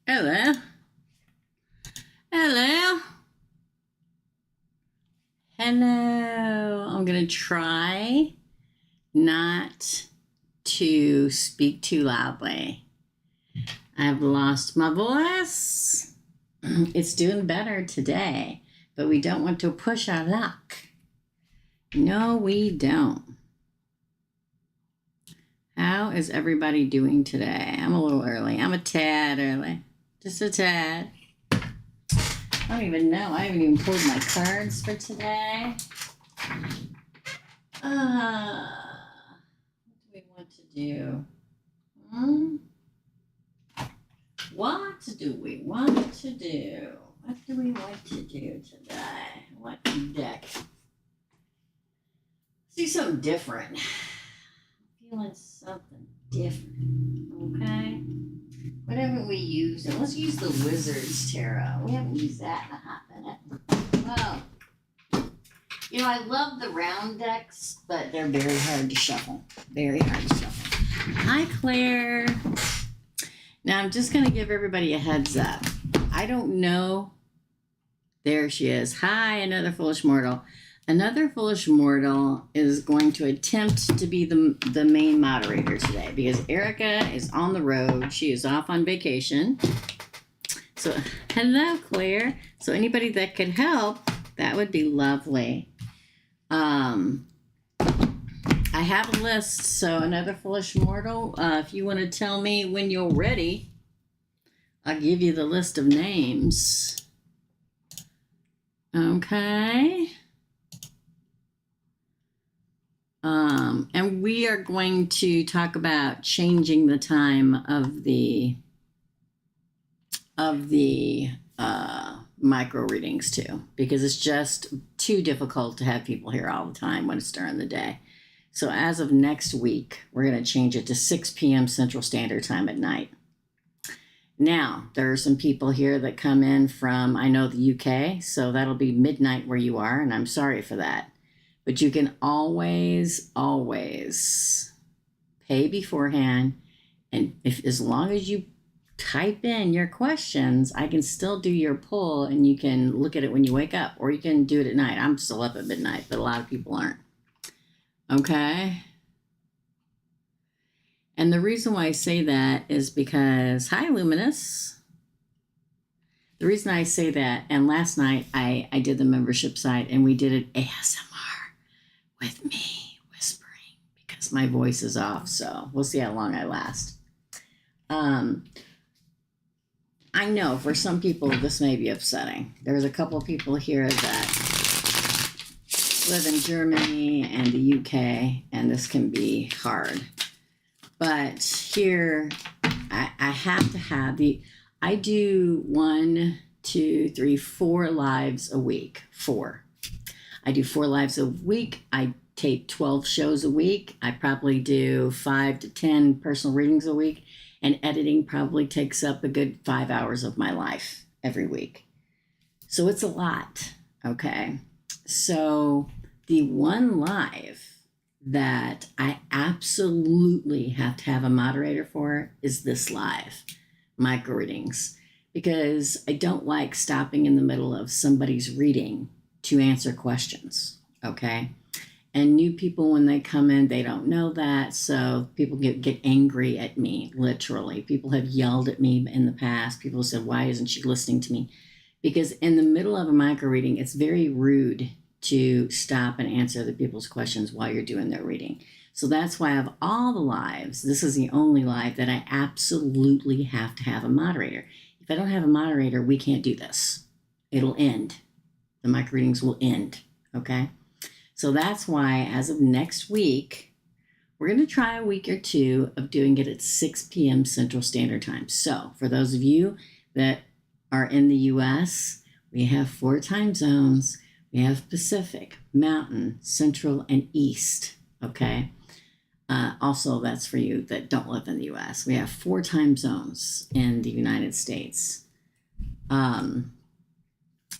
Hello. Hello. Hello. I'm going to try not to speak too loudly. I've lost my voice. It's doing better today, but we don't want to push our luck. No, we don't. How is everybody doing today? I'm a little early. I'm a tad early. Just a tad. I don't even know. I haven't even pulled my cards for today. What do we want to do? What do we want to do? What do we want to do today? What deck? Let's do something different. I'm feeling something different. Okay? What haven't we used? And let's use the Wizard's Tarot. We haven't used that in a hot minute. Well, you know, I love the round decks, but they're very hard to shuffle. Very hard to shuffle. Hi, Claire. Now, I'm just going to give everybody a heads up. I don't know. There she is. Hi, another foolish mortal. Another foolish mortal is going to attempt to be the main moderator today because Erica is on the road. She is off on vacation. So, hello, Claire. So, anybody that could help, that would be lovely. I have a list. So, another foolish mortal, if you want to tell me when you're ready, I'll give you the list of names. Okay. And we are going to talk about changing the time of the micro readings too, because it's just too difficult to have people here all the time when it's during the day. So as of next week, we're going to change it to 6 p.m. Central Standard Time at night. Now, there are some people here that come in from, I know, the UK, so that'll be midnight where you are, and I'm sorry for that. But you can always pay beforehand. And as long as you type in your questions, I can still do your poll and you can look at it when you wake up, or you can do it at night. I'm still up at midnight, but a lot of people aren't. Okay. And the reason why I say that is because, hi, Luminous. The reason I say that, and last night I did the membership site and we did it ASMR. With me whispering because my voice is off, so we'll see how long I last. I know for some people this may be upsetting. There's a couple of people here that live in Germany and the UK, and this can be hard. But here, I have to have I do 1, 2, 3, 4 lives a week. 4. I do 4 lives a week. I tape 12 shows a week. I probably do 5 to 10 personal readings a week. And editing probably takes up a good 5 hours of my life every week. So it's a lot, okay? So the one live that I absolutely have to have a moderator for is this live, micro readings, because I don't like stopping in the middle of somebody's reading to answer questions, okay? And new people, when they come in, they don't know that, so people get angry at me, literally. People have yelled at me in the past. People said, why isn't she listening to me? Because in the middle of a micro reading, it's very rude to stop and answer the people's questions while you're doing their reading. So that's why of all the lives, this is the only live that I absolutely have to have a moderator. If I don't have a moderator, we can't do this. It'll end. The micro readings will end, okay? So that's why as of next week, we're going to try a week or two of doing it at 6 p.m. Central Standard Time. So for those of you that are in the U.S., we have 4 time zones. We have Pacific, Mountain, Central, and East, okay? Also, that's for you that don't live in the U.S. We have 4 time zones in the United States.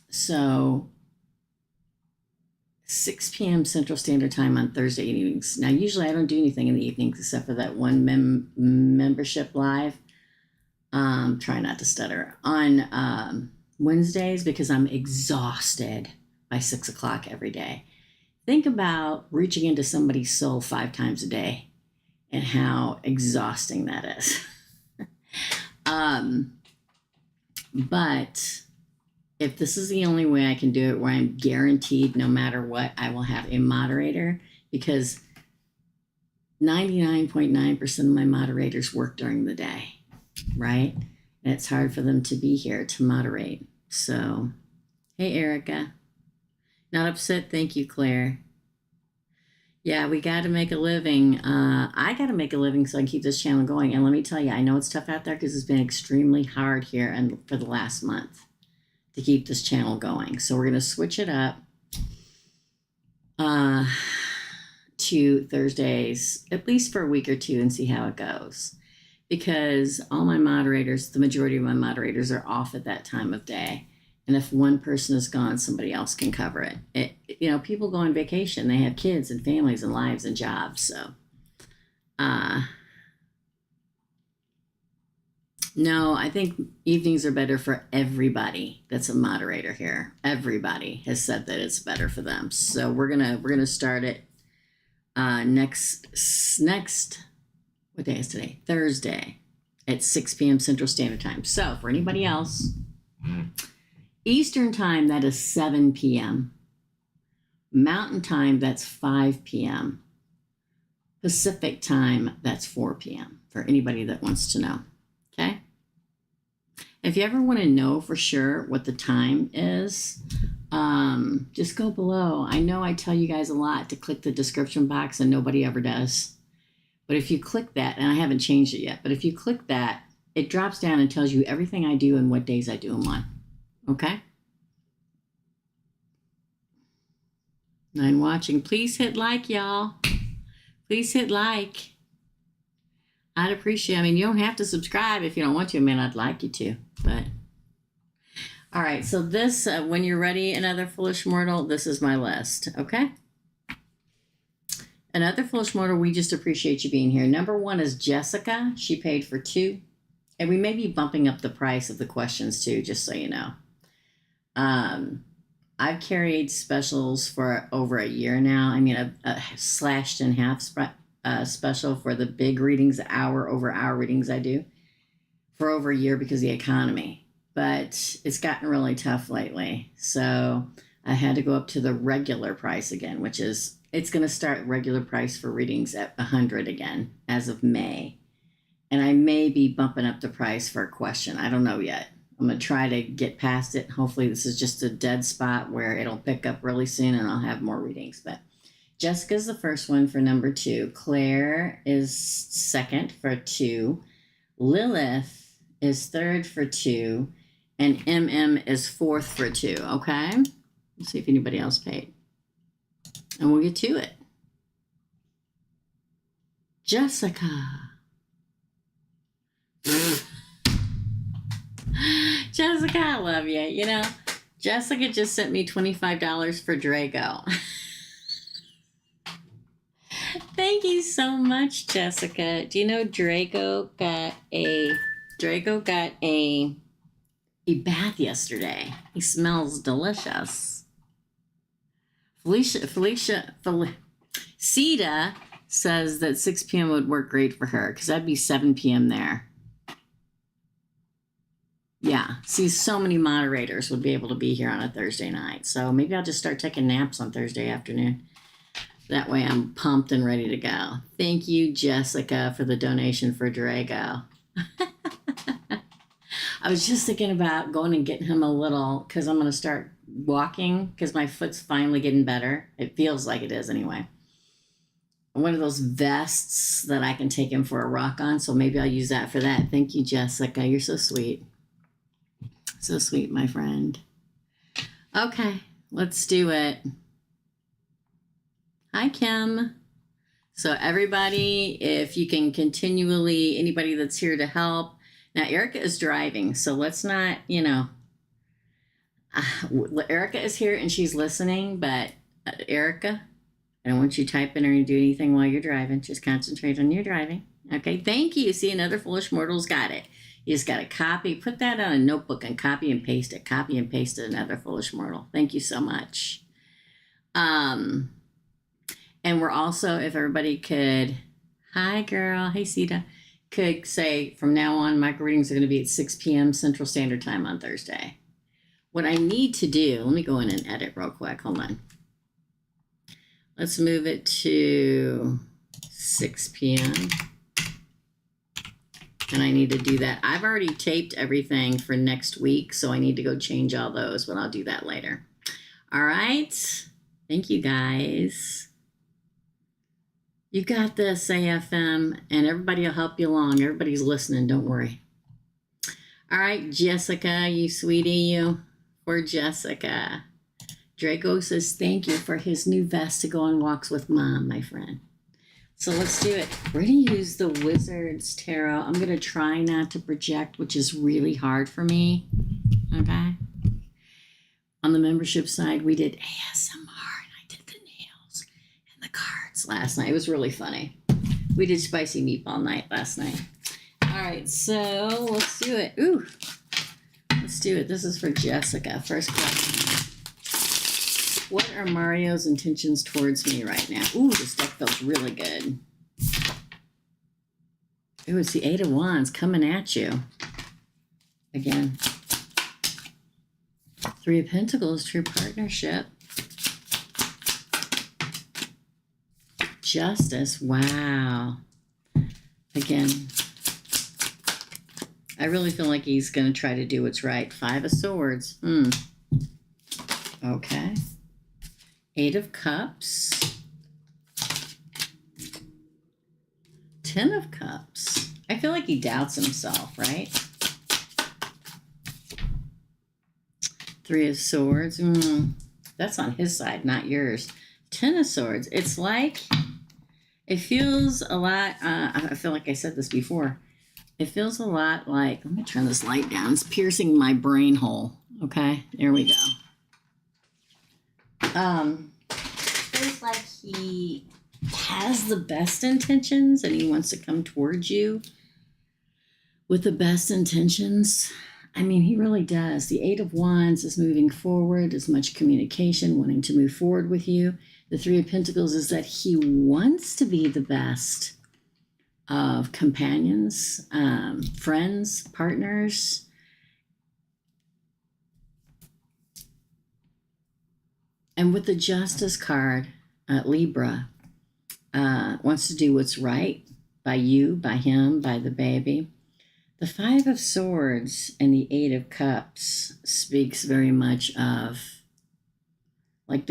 So 6 p.m. Central Standard Time on Thursday evenings. Now, usually I don't do anything in the evenings except for that one membership live. Try not to stutter on Wednesdays because I'm exhausted by 6 o'clock every day. Think about reaching into somebody's soul 5 times a day and how exhausting that is. But if this is the only way I can do it, where I'm guaranteed no matter what, I will have a moderator, because 99.9% of my moderators work during the day, right? And it's hard for them to be here to moderate. So, hey, Erica. Not upset. Thank you, Claire. Yeah, we got to make a living. I got to make a living so I can keep this channel going. And let me tell you, I know it's tough out there because it's been extremely hard here and for the last month to keep this channel going. So we're going to switch it up to Thursdays, at least for a week or two, and see how it goes. Because all my moderators, the majority of my moderators are off at that time of day. And if one person is gone, somebody else can cover it. People go on vacation. They have kids and families and lives and jobs. So, no, I think evenings are better for everybody that's a moderator here. Everybody has said that it's better for them. So we're gonna start it next. What day is today? Thursday at 6 p.m. Central Standard Time. So for anybody else, Eastern Time, that is 7 p.m. Mountain Time, that's 5 p.m. Pacific Time, that's 4 p.m. for anybody that wants to know. Okay? If you ever want to know for sure what the time is, just go below. I know I tell you guys a lot to click the description box and nobody ever does. But if you click that, and I haven't changed it yet, but if you click that, it drops down and tells you everything I do and what days I do them on. Okay? And watching, please hit like, y'all. Please hit like. I'd appreciate it. I mean, you don't have to subscribe if you don't want to. I mean, I'd like you to, but. All right, so this, when you're ready, another foolish mortal, this is my list, okay? Another foolish mortal, we just appreciate you being here. Number 1 is Jessica. She paid for 2. And we may be bumping up the price of the questions too, just so you know. I've carried specials for over a year now. I mean, a slashed in half special for the big readings, hour over hour readings I do for over a year because of the economy. But it's gotten really tough lately. So I had to go up to the regular price again, which is, it's going to start regular price for readings at 100 again as of May. And I may be bumping up the price for a question. I don't know yet. I'm going to try to get past it. Hopefully this is just a dead spot where it'll pick up really soon and I'll have more readings. But Jessica's the first one for number 2. Claire is second for 2. Lilith is third for 2. And MM is fourth for 2. Okay? Let's see if anybody else paid. And we'll get to it. Jessica. Jessica, I love you. You know, Jessica just sent me $25 for Drago. Thank you so much, Jessica. Do you know Drago got a bath yesterday? He smells delicious. Sita says that 6 p.m. would work great for her because that'd be 7 p.m. there. Yeah, see, so many moderators would be able to be here on a Thursday night. So maybe I'll just start taking naps on Thursday afternoon. That way I'm pumped and ready to go. Thank you, Jessica, for the donation for Drago. I was just thinking about going and getting him a little, because I'm going to start walking because my foot's finally getting better. It feels like it is anyway. One of those vests that I can take him for a rock on. So maybe I'll use that for that. Thank you, Jessica. You're so sweet. So sweet, my friend. Okay, let's do it. Hi, Kim. So everybody, if you can continually, anybody that's here to help. Now, Erica is driving, so let's not, Erica is here and she's listening, but Erica, I don't want you typing or do anything while you're driving. Just concentrate on your driving. Okay, thank you. See, another foolish mortal's got it. You just got to copy, put that on a notebook and copy and paste it. Copy and paste it, another foolish mortal. Thank you so much. And we're also, if everybody could, hi girl, hey Sita, could say from now on, micro readings are going to be at 6 p.m. Central Standard Time on Thursday. What I need to do, let me go in and edit real quick. Hold on. Let's move it to 6 p.m. And I need to do that. I've already taped everything for next week, so I need to go change all those, but I'll do that later. All right. Thank you, guys. You got this, AFM, and everybody will help you along. Everybody's listening. Don't worry. All right, Jessica, you sweetie, you. For Jessica. Draco says thank you for his new vest to go on walks with Mom, my friend. So let's do it. We're going to use the Wizard's Tarot. I'm going to try not to project, which is really hard for me. Okay? On the membership side, we did ASMR, and I did the nails and the cards last night. It was really funny. We did spicy meatball night last night. All right, so let's do it. Ooh, let's do it. This is for Jessica. First question. What are Mario's intentions towards me right now? Ooh, this deck feels really good. Ooh, it's the Eight of Wands coming at you. Again. Three of Pentacles, true partnership. Justice, wow. Again. I really feel like he's going to try to do what's right. Five of Swords. Okay. Eight of Cups. 10 of Cups. I feel like he doubts himself, right? Three of Swords. That's on his side, not yours. 10 of Swords. It's like, it feels a lot, I feel like I said this before. It feels a lot like, let me turn this light down. It's piercing my brain hole. Okay, there we go. Feels like he has the best intentions and he wants to come towards you with the best intentions. I mean, he really does. The Eight of Wands is moving forward, as much communication, wanting to move forward with you. The Three of Pentacles is that he wants to be the best of companions, friends, partners. And with the Justice card, Libra wants to do what's right by you, by him, by the baby. The Five of Swords and the Eight of Cups speaks very much of, like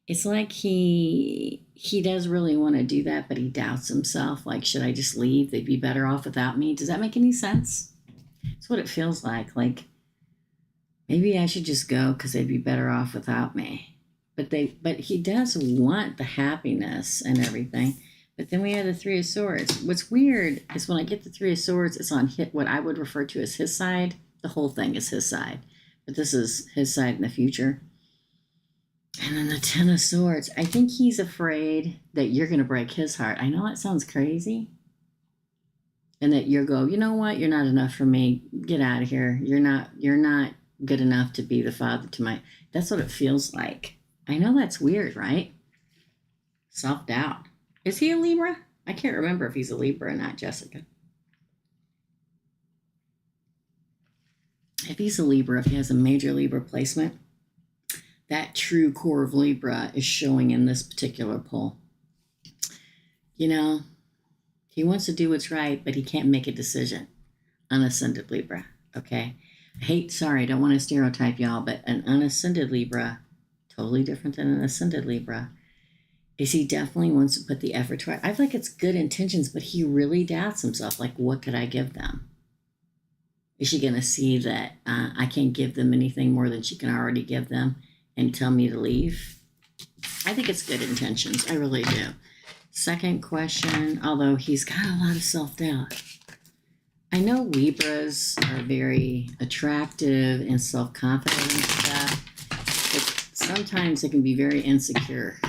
it's like he does really want to do that, but he doubts himself. Like, should I just leave? They'd be better off without me. Does that make any sense? It's what it feels like. Like, maybe I should just go because they'd be better off without me. But he does want the happiness and everything. But then we have the Three of Swords. What's weird is when I get the Three of Swords, it's on what I would refer to as his side. The whole thing is his side. But this is his side in the future. And then the Ten of Swords. I think he's afraid that you're going to break his heart. I know that sounds crazy. And that you go, you know what? You're not enough for me. Get out of here. You're not good enough to be the father to my... That's what it feels like. I know that's weird, right? Self-doubt. Is he a Libra? I can't remember if he's a Libra or not, Jessica. If he's a Libra, if he has a major Libra placement, that true core of Libra is showing in this particular pull. You know, he wants to do what's right, but he can't make a decision. Unascended Libra, okay? I don't want to stereotype y'all, but an unascended Libra, totally different than an ascended Libra, is he definitely wants to put the effort toward. I feel like it's good intentions, but he really doubts himself. Like, what could I give them? Is she going to see that I can't give them anything more than she can already give them and tell me to leave? I think it's good intentions. I really do. Second question, although he's got a lot of self-doubt. I know Libras are very attractive and self-confident and stuff, but sometimes they can be very insecure.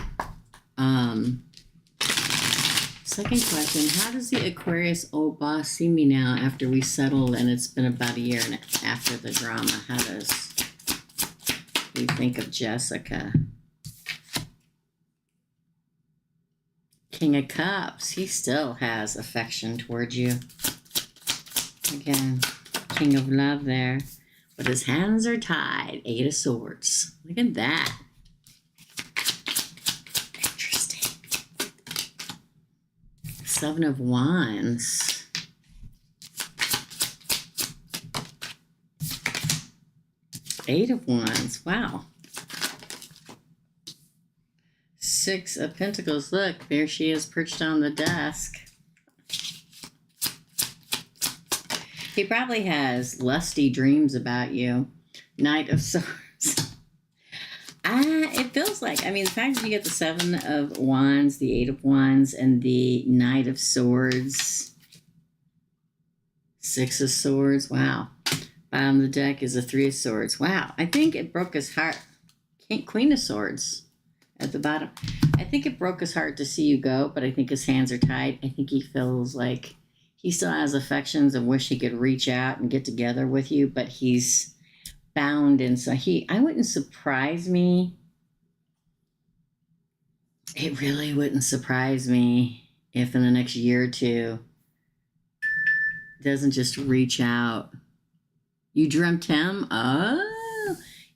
Second question, how does the Aquarius old boss see me now after we settled and it's been about a year and after the drama? How does he think of Jessica? King of Cups, he still has affection towards you. Again, King of Love there. But his hands are tied. 8 of Swords. Look at that. Interesting. 7 of Wands. Eight of Wands. Wow. 6 of Pentacles. Look, there she is perched on the desk. He probably has lusty dreams about you. Knight of Swords. It feels like, I mean, the fact that you get the 7 of Wands, the 8 of Wands, and the Knight of Swords. 6 of Swords. Wow. Bottom of the deck is a 3 of Swords. Wow. I think it broke his heart. Queen of Swords at the bottom. I think it broke his heart to see you go, but I think his hands are tied. I think he feels like he still has affections and wish he could reach out and get together with you, but he's bound. And so I wouldn't surprise me. It really wouldn't surprise me if in the next year or two, doesn't just reach out. You dreamt him? Oh,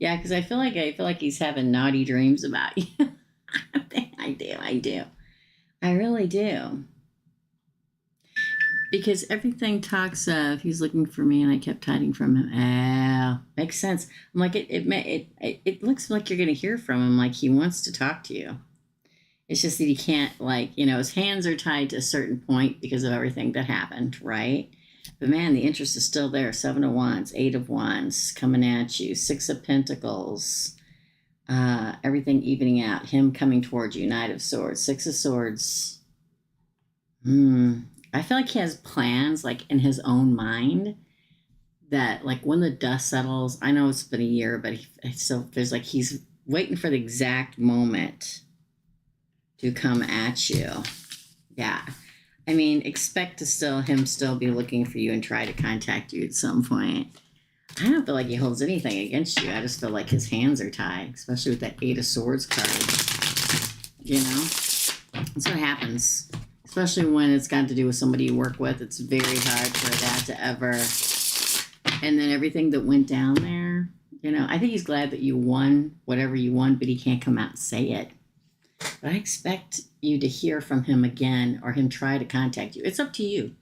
yeah, because I feel like he's having naughty dreams about you. I do. I really do. Because everything talks of he's looking for me and I kept hiding from him. Makes sense. I'm like, it looks like you're going to hear from him, like he wants to talk to you. It's just that he can't, like, his hands are tied to a certain point because of everything that happened, right? But man, the interest is still there. 7 of Wands, 8 of Wands coming at you. 6 of Pentacles. Everything evening out. Him coming towards you. Knight of Swords. 6 of Swords. I feel like he has plans, like, in his own mind that, like, when the dust settles, I know it's been a year, but there's like he's waiting for the exact moment to come at you. Yeah. I mean, expect to him still be looking for you and try to contact you at some point. I don't feel like he holds anything against you. I just feel like his hands are tied, especially with that 8 of Swords card. That's what happens. Especially when it's got to do with somebody you work with. It's very hard for that to ever... And then everything that went down there, I think he's glad that you won whatever you won, but he can't come out and say it. But I expect you to hear from him again or him try to contact you. It's up to you,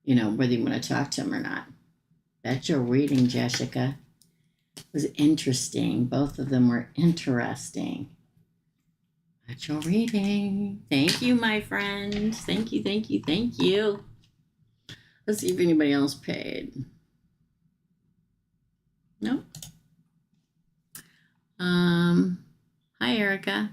whether you want to talk to him or not. That's your reading, Jessica. It was interesting. Both of them were interesting. That's your reading. Thank you, my friend. Thank you, thank you, thank you. Let's see if anybody else paid. Nope. Hi, Erica.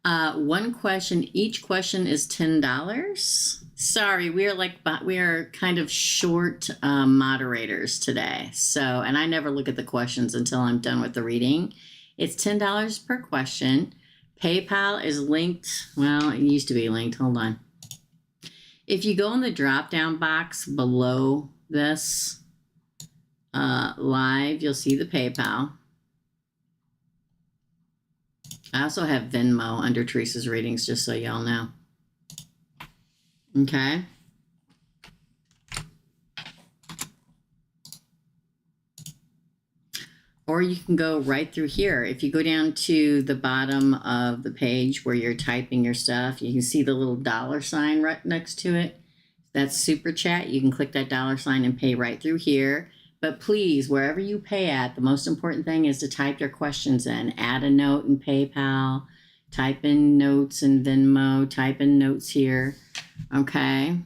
One question. Each question is $10. Sorry, we are kind of short moderators today. And I never look at the questions until I'm done with the reading. It's $10 per question. PayPal is linked. Well, it used to be linked. Hold on. If you go in the drop-down box below this live, you'll see the PayPal. I also have Venmo under Teresa's readings, just so y'all know. Okay. Or you can go right through here. If you go down to the bottom of the page where you're typing your stuff, you can see the little $sign right next to it. That's Super Chat. You can click that $sign and pay right through here. But please, wherever you pay at, the most important thing is to type your questions in. Add a note in PayPal. Type in notes in Venmo. Type in notes here. Okay.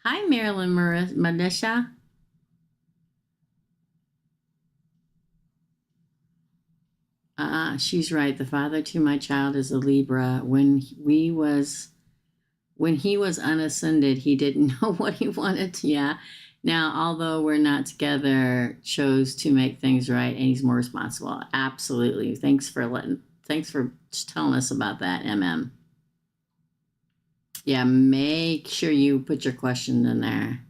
Hi, Marilyn Melissa. She's right. The father to my child is a Libra. When he was unascended, he didn't know what he wanted to. Yeah. Now, although we're not together, chose to make things right, and he's more responsible. Absolutely. Thanks for Thanks for telling us about that, MM. Yeah, make sure you put your question in there.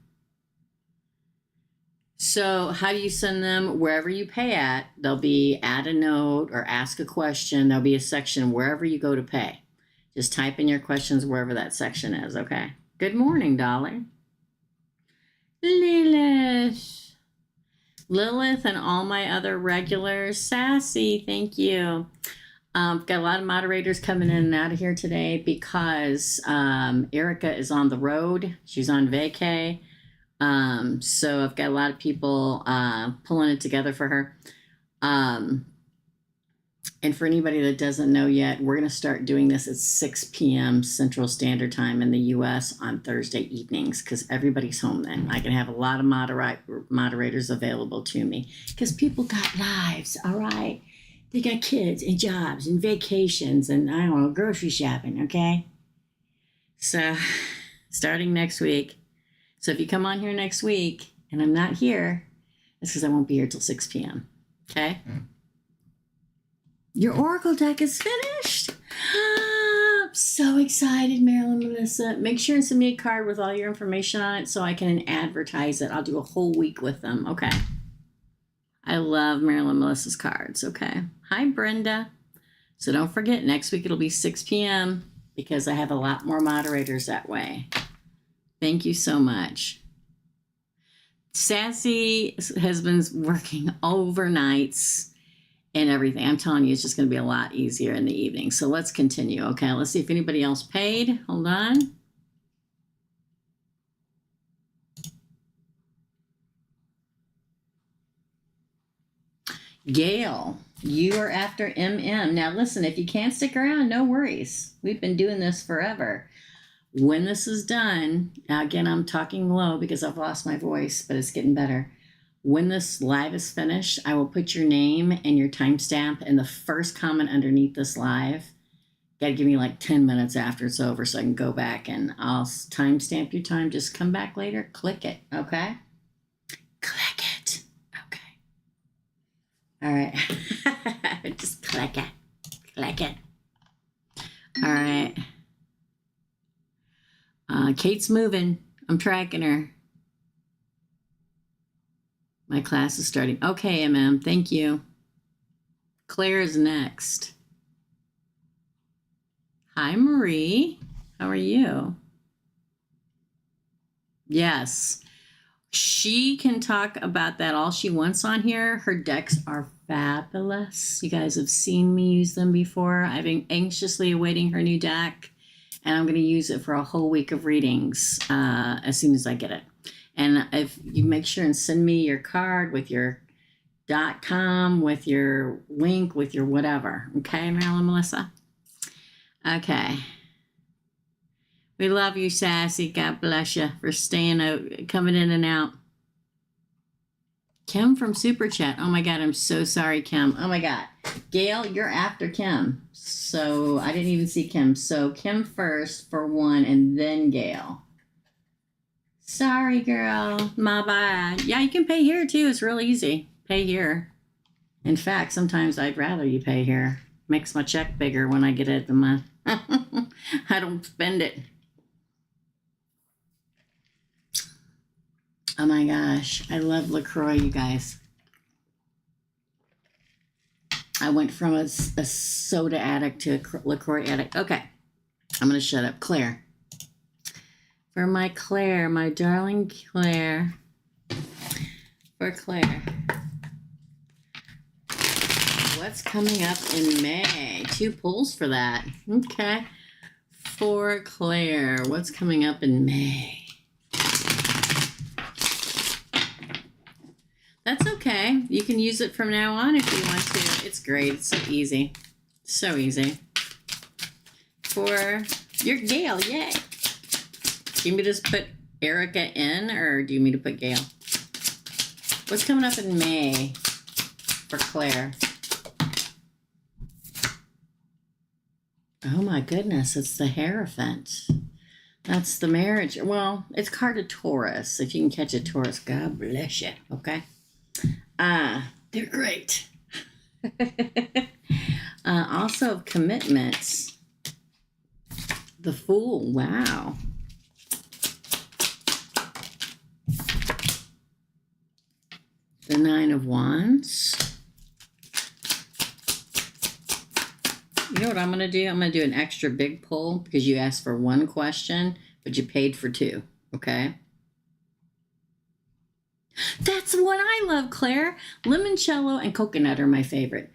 So how do you send them? Wherever you pay at, there'll be add a note or ask a question. There'll be a section wherever you go to pay. Just type in your questions wherever that section is, okay? Good morning, Dolly. Lilith. Lilith and all my other regulars. Sassy, thank you. Got a lot of moderators coming in and out of here today because Erica is on the road. She's on vacay. So I've got a lot of people pulling it together for her. And for anybody that doesn't know yet, we're going to start doing this at 6 p.m. Central Standard Time in the U.S. on Thursday evenings because everybody's home then. I can have a lot of moderators available to me because people got lives, all right? They got kids and jobs and vacations and, I don't know, grocery shopping, okay? So starting next week. So if you come on here next week and I'm not here, it's because I won't be here till 6 p.m., okay? Your Oracle deck is finished. I'm so excited, Marilyn Melissa. Make sure and send me a card with all your information on it so I can advertise it. I'll do a whole week with them, okay? I love Marilyn Melissa's cards, okay? Hi, Brenda. So don't forget, next week it'll be 6 p.m. because I have a lot more moderators that way. Thank you so much. Sassy has been working overnights and everything. I'm telling you, it's just going to be a lot easier in the evening. So let's continue, okay? Let's see if anybody else paid. Hold on. Gale, you are after MM. Now listen, if you can't stick around, no worries. We've been doing this forever. When this is done, now again, I'm talking low because I've lost my voice, but it's getting better. When this live is finished, I will put your name and your timestamp in the first comment underneath this live. Got to give me like 10 minutes after it's over so I can go back and I'll timestamp your time. Just come back later, click it, okay? Click it, okay. All right, just click it, click it. All right. Kate's moving. I'm tracking her. My class is starting. Okay, MM, thank you. Claire is next. Hi, Marie. How are you? Yes. She can talk about that all she wants on here. Her decks are fabulous. You guys have seen me use them before. I've been anxiously awaiting her new deck, and I'm going to use it for a whole week of readings as soon as I get it. And if you make sure and send me your card with your .com, with your link, with your whatever. Okay, Marilyn Melissa? Okay. We love you, Sassy. God bless you for staying out, coming in and out. Kim from Super Chat. Oh, my God. I'm so sorry, Kim. Oh, my God. Gale, you're after Kim. So I didn't even see Kim. So Kim first for one and then Gale. Sorry, girl. My bad. Yeah, you can pay here, too. It's real easy. Pay here. In fact, sometimes I'd rather you pay here. Makes my check bigger when I get it at the month. I don't spend it. Oh, my gosh. I love LaCroix, you guys. I went from a soda addict to a LaCroix addict. Okay. I'm going to shut up. Claire. For my Claire, my darling Claire. For Claire. What's coming up in May? 2 pulls for that. Okay. For Claire, what's coming up in May? That's okay. You can use it from now on if you want to. It's great. It's so easy. So easy. For your Gale, yay. Do you want me to just put Erica in, or do you want me to put Gale? What's coming up in May for Claire? Oh my goodness, it's the Hierophant. That's the marriage. Well, it's card of Taurus. If you can catch a Taurus, God bless you, okay? They're great. Also commitments. The Fool. Wow. The Nine of Wands. You know what I'm going to do? I'm going to do an extra big pull because you asked for one question, but you paid for two. Okay? That's what I love, Claire. Limoncello and coconut are my favorite.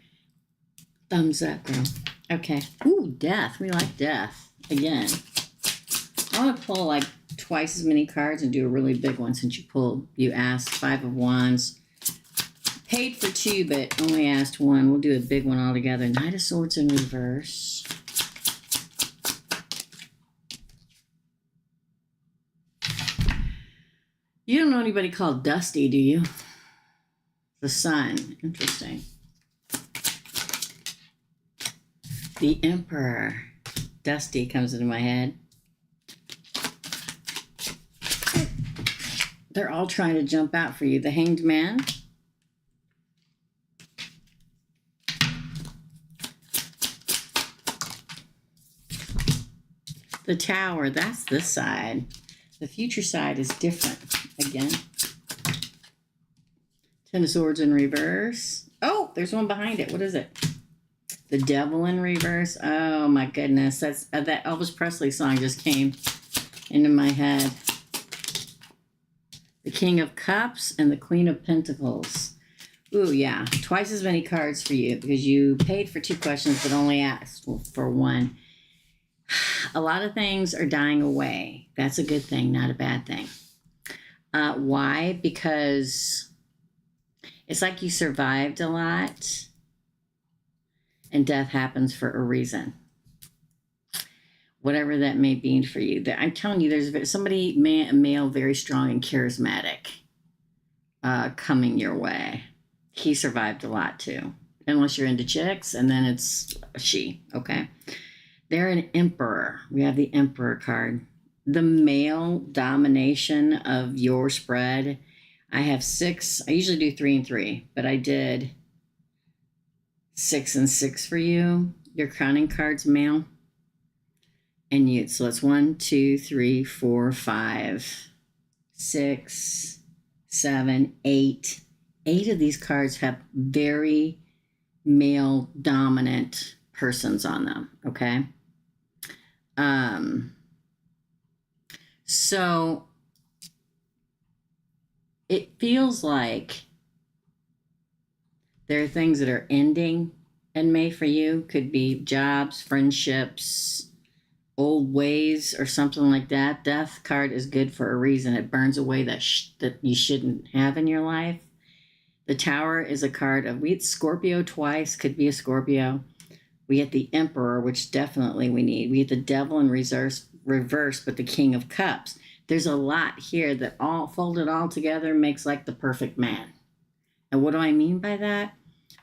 Thumbs up, girl. Okay. Ooh, Death. We like Death. Again. I want to pull like twice as many cards and do a really big one since you asked. Five of Wands. Paid for two, but only asked one. We'll do a big one all together. Knight of Swords in reverse. You don't know anybody called Dusty, do you? The Sun. Interesting. The Emperor. Dusty comes into my head. They're all trying to jump out for you. The Hanged Man. The Tower, that's this side. The future side is different. Again. Ten of Swords in reverse. Oh, there's one behind it. What is it? The Devil in reverse. Oh my goodness. That's that Elvis Presley song just came into my head. The King of Cups and the Queen of Pentacles. Ooh, yeah. Twice as many cards for you because you paid for two questions but only asked for one. A lot of things are dying away. That's a good thing, not a bad thing. Why? Because it's like you survived a lot and death happens for a reason. Whatever that may be for you. I'm telling you, there's somebody, male, very strong and charismatic coming your way. He survived a lot too. Unless you're into chicks, and then it's a she, okay? They're an Emperor. We have the Emperor card. The male domination of your spread. I have 6. I usually do 3 and 3, but I did 6 and 6 for you. Your crowning card's male. And you, so it's 1, 2, 3, 4, 5, 6, 7, 8. 8 of these cards have very male dominant persons on them, okay? So it feels like there are things that are ending in May for you. Could be jobs, friendships, old ways, or something like that. Death card is good for a reason. It burns away that you shouldn't have in your life. The Tower is a card of, we had Scorpio twice, could be a Scorpio. We get the Emperor, which definitely we need. We get the Devil in reverse, but the King of Cups. There's a lot here that all folded all together makes like the perfect man. And what do I mean by that?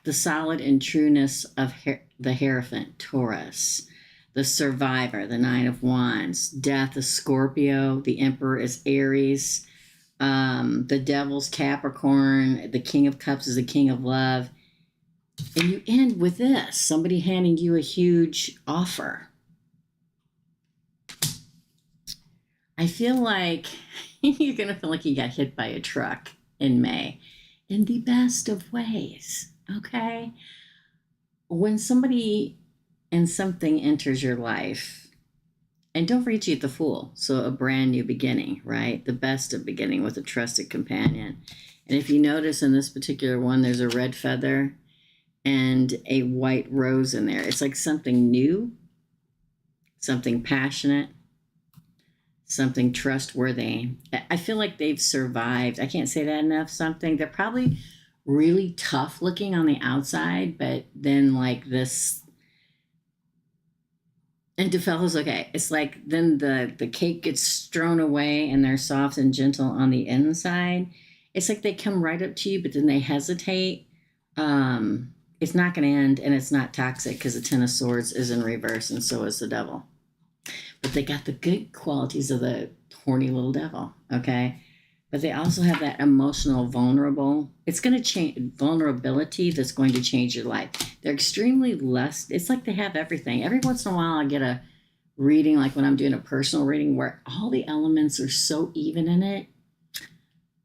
The solid and trueness of the Hierophant, Taurus. The Survivor, the Nine of Wands. Death is Scorpio. The Emperor is Aries. The Devil's Capricorn. The King of Cups is the King of Love. And you end with this, somebody handing you a huge offer. I feel like you're going to feel like you got hit by a truck in May in the best of ways, okay? When somebody and something enters your life, and don't forget you get the Fool, so a brand new beginning, right? The best of beginning with a trusted companion. And if you notice in this particular one, there's a red feather and a white rose in there. It's like something new, something passionate, something trustworthy. I feel like they've survived. I can't say that enough. They're probably really tough looking on the outside, but then like this, and to fellas, okay, it's like then the cake gets strewn away and they're soft and gentle on the inside. It's like they come right up to you, but then they hesitate. It's not going to end, and it's not toxic because the Ten of Swords is in reverse, and so is the Devil. But they got the good qualities of the horny little devil, okay? but they also have that emotional vulnerable. It's going to change vulnerability that's going to change your life. They're extremely less. It's like they have everything. Every once in a while, I get a reading, like when I'm doing a personal reading, where all the elements are so even in it.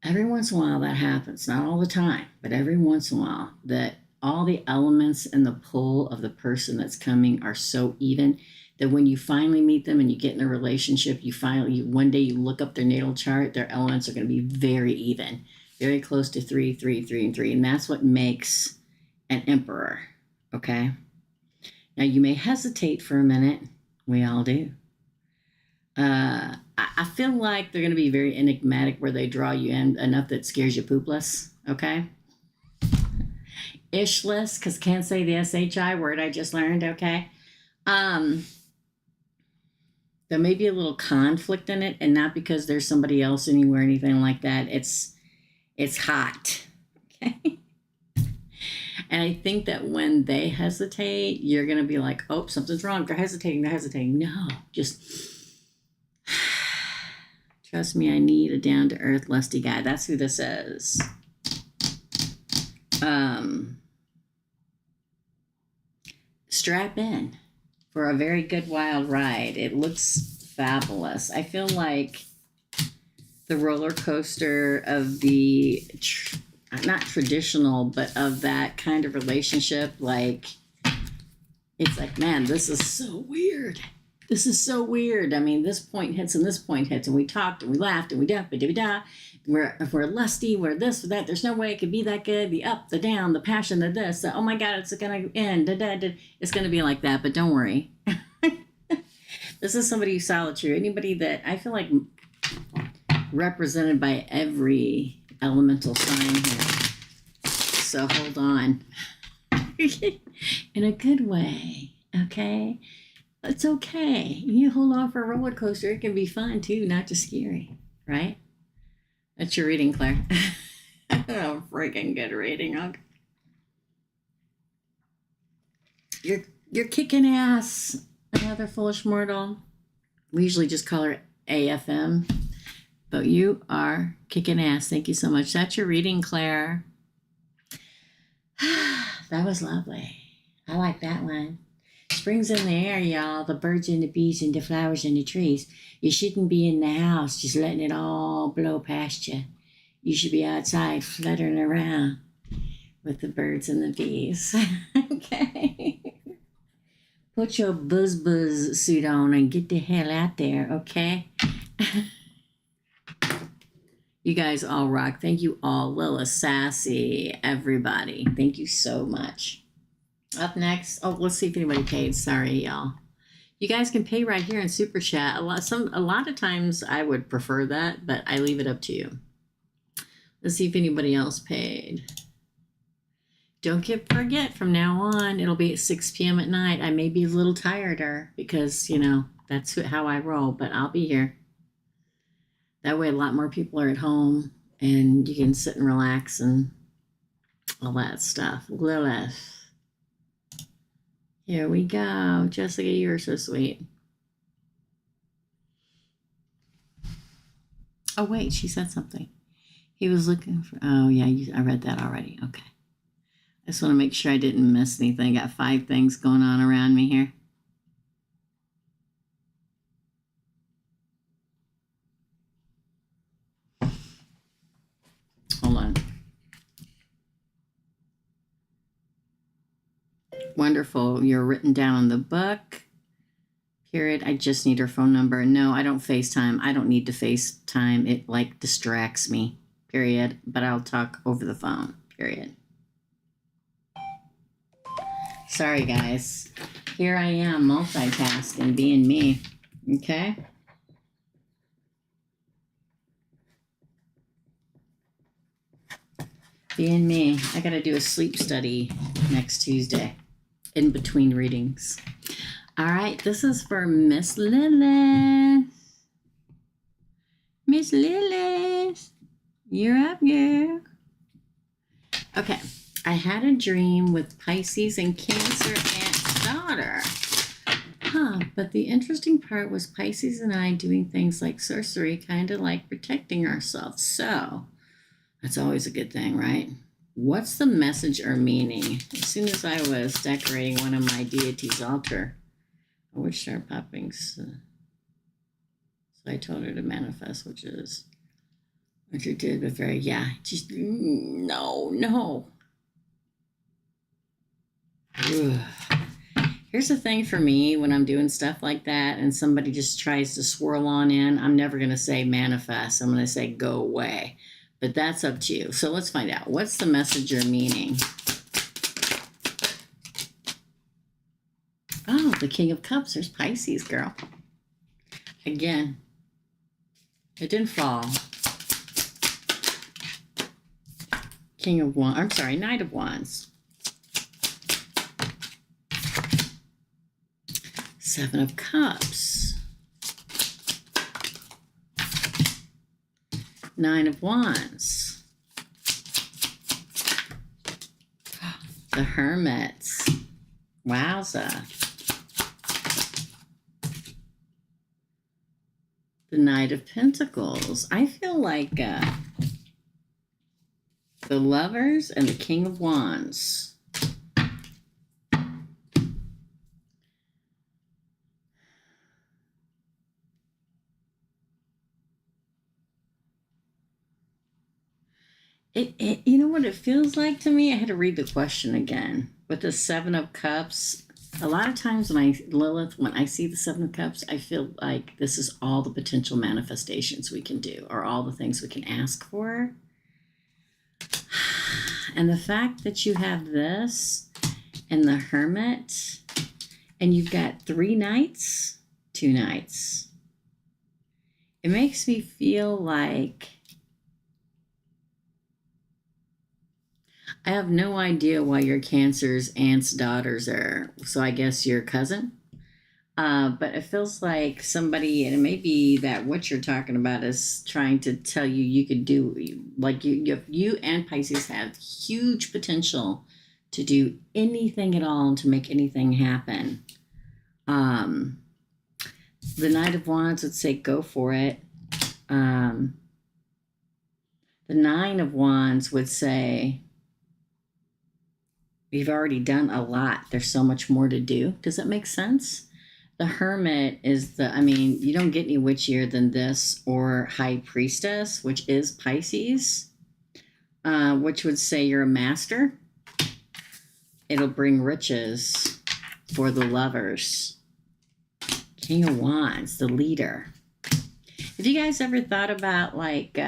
Every once in a while that happens, not all the time, but every once in a while that all the elements and the pull of the person that's coming are so even that when you finally meet them and you get in a relationship, one day you look up their natal chart, their elements are going to be very even, very close to 3, 3, 3, and 3. And that's what makes an emperor, okay? Now you may hesitate for a minute. We all do. I feel like they're going to be very enigmatic where they draw you in enough that scares you poopless, okay? Ishless, because can't say the SHI word I just learned, okay? There may be a little conflict in it, and not because there's somebody else anywhere, anything like that. It's hot, okay? And I think that when they hesitate, you're going to be like, oh, something's wrong. They're hesitating. No, just... Trust me, I need a down-to-earth, lusty guy. That's who this is. Strap in for a very good wild ride. It looks fabulous. I feel like the roller coaster of the, not traditional, but of that kind of relationship. Like, it's like, man, this is so weird. This is so weird. I mean, this point hits and this point hits, and we talked and we laughed and we da. We're lusty, we're this or that. There's no way it could be that good. The up, the down, the passion, the this. The, oh my God, it's gonna end. It's gonna be like that, but don't worry. This is somebody who's solitude. Anybody that I feel like represented by every elemental sign here. So hold on. In a good way, okay? It's okay. You hold on for a roller coaster. It can be fun too, not just scary, right? That's your reading, Claire. Oh, freaking good reading. Okay. You're kicking ass, another foolish mortal. We usually just call her AFM, but you are kicking ass. Thank you so much. That's your reading, Claire. That was lovely. I like that one. Spring's in the air, y'all. The birds and the bees and the flowers and the trees. You shouldn't be in the house just letting it all blow past you. You should be outside fluttering around with the birds and the bees. Okay? Put your buzz suit on and get the hell out there, okay? You guys all rock. Thank you all. Lilith, Sassy, everybody. Thank you so much. Up next, oh, let's see if anybody paid. Sorry, y'all. You guys can pay right here in Super Chat. A lot of times I would prefer that, but I leave it up to you. Let's see if anybody else paid. Don't forget from now on, it'll be at 6 p.m. at night. I may be a little tireder because, you know, that's how I roll, but I'll be here. That way a lot more people are at home and you can sit and relax and all that stuff. Lilith. Here we go. Jessica, you're so sweet. Oh, wait, she said something. He was looking for, oh, yeah, I read that already. Okay. I just want to make sure I didn't miss anything. I got 5 things going on around me here. Hold on. Wonderful. You're written down in the book. Period. I just need her phone number. No, I don't FaceTime. I don't need to FaceTime. It like distracts me. Period. But I'll talk over the phone. Period. Sorry, guys. Here I am multitasking, being me. Okay? Being me. I got to do a sleep study next Tuesday in between readings. All right, this is for Miss Lilith. Miss Lilith, you're up, girl. Okay, I had a dream with Pisces and Cancer and daughter. Huh, but the interesting part was Pisces and I doing things like sorcery, kind of like protecting ourselves. So that's always a good thing, right? What's the message or meaning? As soon as I was decorating one of my deity's altar, I would start popping. So I told her to manifest, which she did, but very, yeah, just, no. Ugh. Here's the thing for me, when I'm doing stuff like that and somebody just tries to swirl on in, I'm never going to say manifest. I'm going to say go away. But that's up to you. So let's find out. What's the message or meaning? Oh, the King of Cups. There's Pisces, girl. Again, it didn't fall. King of Wands. I'm sorry, Knight of Wands. Seven of Cups. Nine of Wands. The Hermits. Wowza. The Knight of Pentacles. I feel like the Lovers and the King of Wands. You know what it feels like to me? I had to read the question again. With the Seven of Cups, a lot of times when I see the Seven of Cups, I feel like this is all the potential manifestations we can do, or all the things we can ask for. And the fact that you have this and the Hermit, and you've got 3 knights, 2 knights, it makes me feel like I have no idea why your Cancer's aunt's daughters are, so I guess your cousin. But it feels like somebody, and it may be that what you're talking about is trying to tell you you could do, like you and Pisces have huge potential to do anything at all and to make anything happen. The Knight of Wands would say go for it. The Nine of Wands would say, we've already done a lot. There's so much more to do. Does that make sense? The Hermit is you don't get any witchier than this, or High Priestess, which is Pisces, which would say you're a master. It'll bring riches for the Lovers. King of Wands, the leader. Have you guys ever thought about like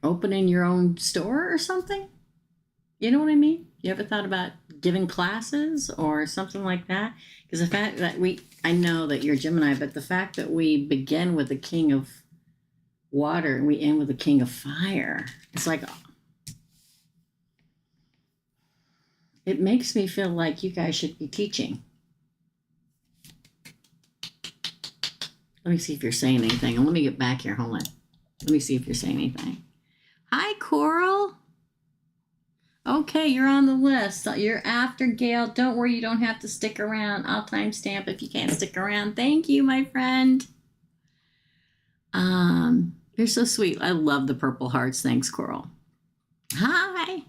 opening your own store or something? You know what I mean? You ever thought about giving classes or something like that? Because the fact that I know that you're Gemini, but the fact that we begin with the King of Water and we end with the King of Fire, it's like, it makes me feel like you guys should be teaching. Let me see if you're saying anything. And let me get back here. Hold on. Let me see if you're saying anything. Hi, Coral. Okay, you're on the list. You're after Gale. Don't worry, you don't have to stick around. I'll timestamp if you can't stick around. Thank you, my friend. You're so sweet. I love the purple hearts. Thanks, Coral. Hi.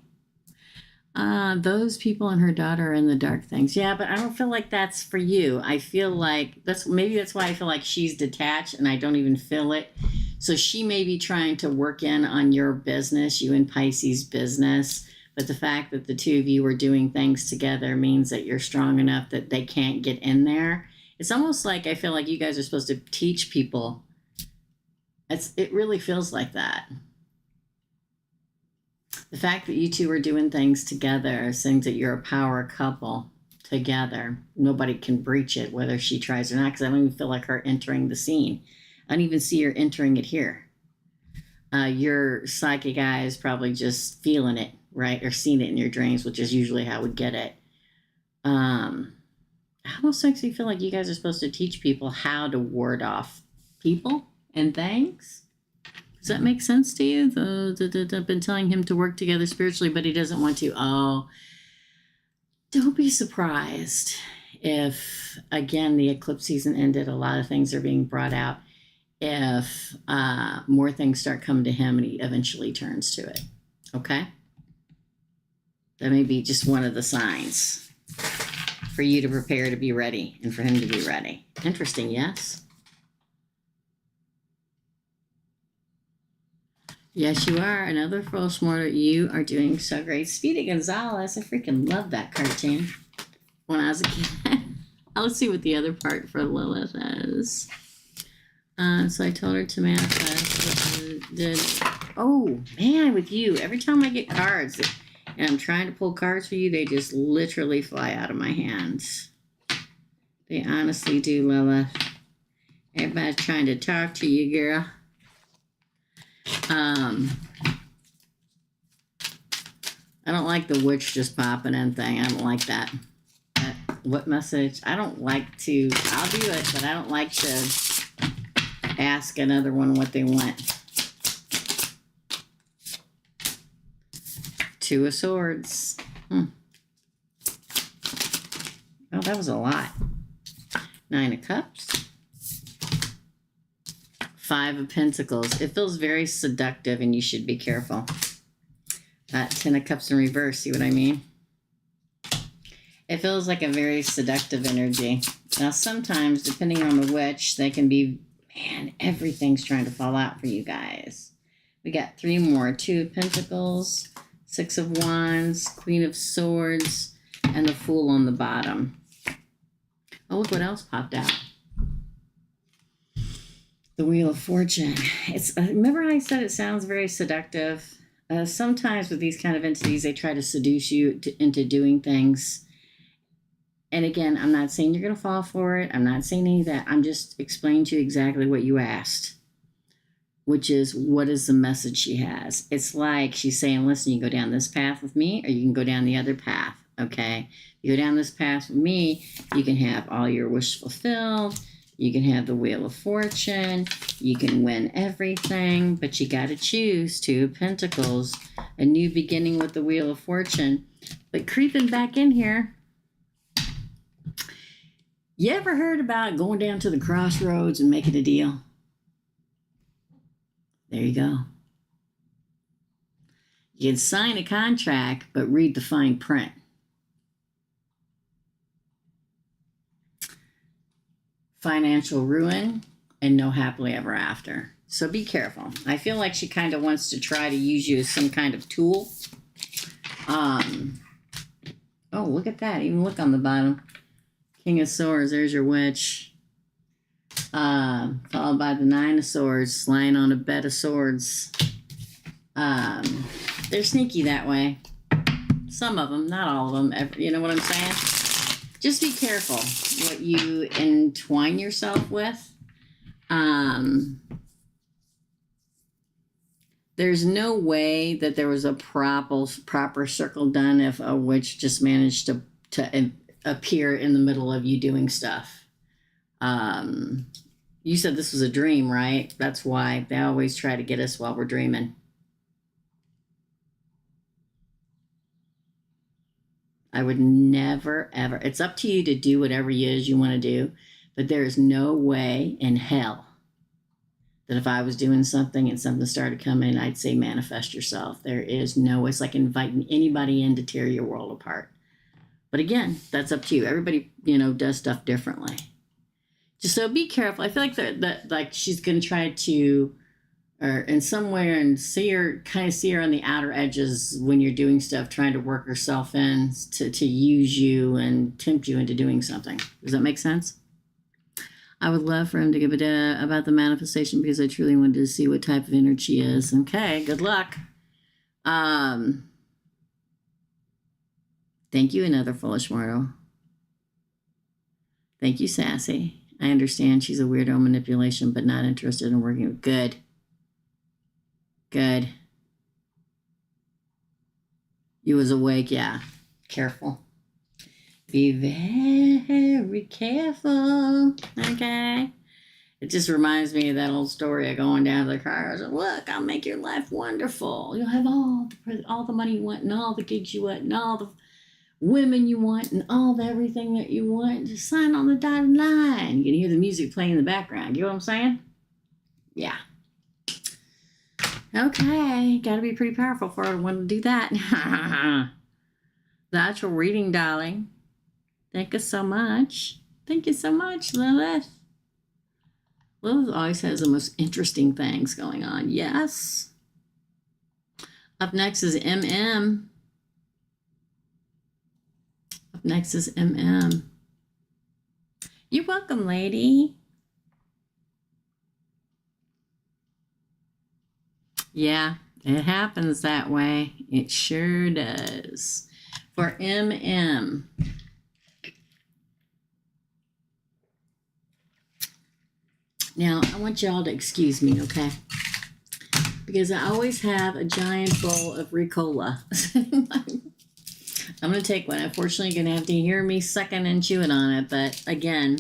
Those people and her daughter are in the dark things. Yeah, but I don't feel like that's for you. I feel like that's why I feel like she's detached and I don't even feel it. So she may be trying to work in on your business, you and Pisces business. But the fact that the two of you are doing things together means that you're strong enough that they can't get in there. It's almost like I feel like you guys are supposed to teach people. It really feels like that. The fact that you two are doing things together sings that you're a power couple together. Nobody can breach it, whether she tries or not, because I don't even feel like her entering the scene. I don't even see her entering it here. Your psychic eye is probably just feeling it, right? Or seeing it in your dreams, which is usually how we get it. It almost makes me feel like you guys are supposed to teach people how to ward off people and things. Does that make sense to you? I've been telling him to work together spiritually, but he doesn't want to. Oh, Don't be surprised if, again, the eclipse season ended, a lot of things are being brought out. If more things start coming to him and he eventually turns to it. Okay? That may be just one of the signs for you to prepare to be ready and for him to be ready. Interesting, yes? Yes, you are. Another full smarter. You are doing so great. Speedy Gonzalez. I freaking love that cartoon when I was a kid. Let's see what the other part for Lilith is. So I told her to manifest. Oh, man, with you. Every time I get cards and I'm trying to pull cards for you, they just literally fly out of my hands. They honestly do, Lilith. Everybody's trying to talk to you, girl. I don't like the witch just popping in thing. I don't like that. What message? I don't like to, I'll do it, but I don't like to ask another one what they want. Two of Swords. Oh, that was a lot. Nine of Cups. Five of Pentacles. It feels very seductive and you should be careful. Ten of Cups in reverse. See what I mean? It feels like a very seductive energy. Now, sometimes, depending on the witch, they can be, man, everything's trying to fall out for you guys. We got three more. Two of Pentacles, Six of Wands, Queen of Swords, and the Fool on the bottom. Oh, look what else popped out. The Wheel of Fortune. It's remember how I said it sounds very seductive? Sometimes with these kind of entities, they try to seduce you into doing things. And again, I'm not saying you're going to fall for it. I'm not saying any of that. I'm just explaining to you exactly what you asked, which is, what is the message she has? It's like she's saying, listen, you go down this path with me, or you can go down the other path, okay? You go down this path with me, you can have all your wishes fulfilled. You can have the Wheel of Fortune. You can win everything, but you got to choose. Two of Pentacles, a new beginning with the Wheel of Fortune. But creeping back in here, you ever heard about going down to the crossroads and making a deal? There you go. You can sign a contract, but read the fine print. Financial ruin and no happily ever after. So be careful. I feel like she kind of wants to try to use you as some kind of tool. Oh, look at that. Even look on the bottom. King of Swords. There's your witch. Followed by the Nine of Swords, lying on a bed of swords. They're sneaky that way. Some of them, not all of them. You know what I'm saying? Just be careful what you entwine yourself with. There's no way that there was a proper circle done if a witch just managed to appear in the middle of you doing stuff. You said this was a dream, right? That's why they always try to get us while we're dreaming. I would never, ever. It's up to you to do whatever it is you want to do, but there is no way in hell that if I was doing something and something started coming, I'd say manifest yourself. There is no, it's like inviting anybody in to tear your world apart. But again, that's up to you. Everybody, does stuff differently. Just so be careful. I feel like that like she's going to try to, or in some way, and see her on the outer edges when you're doing stuff, trying to work herself in to use you and tempt you into doing something. Does that make sense? I would love for him to give a about the manifestation because I truly wanted to see what type of energy is. Okay, good luck. Thank you, another foolish mortal. Thank you, Sassy. I understand she's a weirdo manipulation, but not interested in working with. Good. Good. You was awake, yeah. Careful. Be very careful. Okay. It just reminds me of that old story of going down to the car. I said, look, I'll make your life wonderful. You'll have all the money you want and all the gigs you want and all the women you want and all the everything that you want. Just sign on the dotted line. You can hear the music playing in the background. You know what I'm saying? Yeah. Okay. Got to be pretty powerful for her to want to do that. The actual reading, darling. Thank you so much. Thank you so much, Lilith. Lilith always has the most interesting things going on. Yes. Up next is MM. Up next is MM. You're welcome, lady. Yeah, it happens that way. It sure does. For MM. Now, I want y'all to excuse me, okay? Because I always have a giant bowl of Ricola. I'm going to take one. Unfortunately, you're going to have to hear me sucking and chewing on it. But again,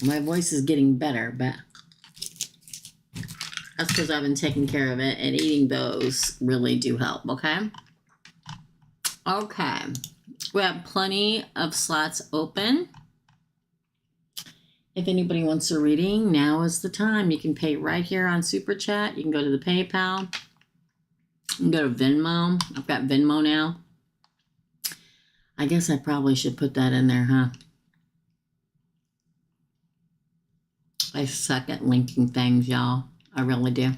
my voice is getting better. But that's because I've been taking care of it. And eating those really do help, okay? Okay. We have plenty of slots open. If anybody wants a reading, now is the time. You can pay right here on Super Chat. You can go to the PayPal. You can go to Venmo. I've got Venmo now. I guess I probably should put that in there, huh? I suck at linking things, y'all. I really do.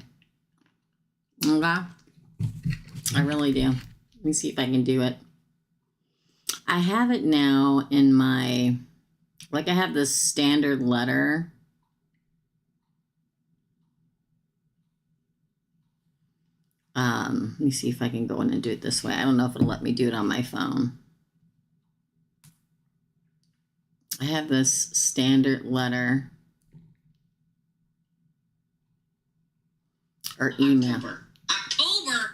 Okay? I really do. Let me see if I can do it. I have it now in my... Like I have this standard letter. Let me see if I can go in and do it this way. I don't know if it'll let me do it on my phone. I have this standard letter or email. October.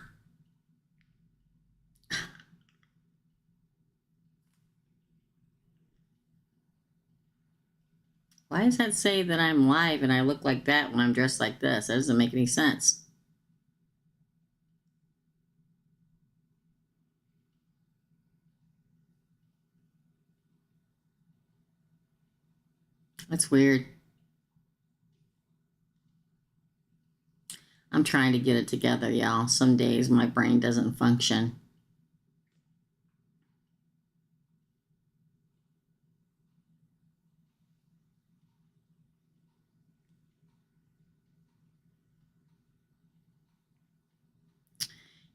Why does that say that I'm live and I look like that when I'm dressed like this? That doesn't make any sense. That's weird. I'm trying to get it together, y'all. Some days my brain doesn't function.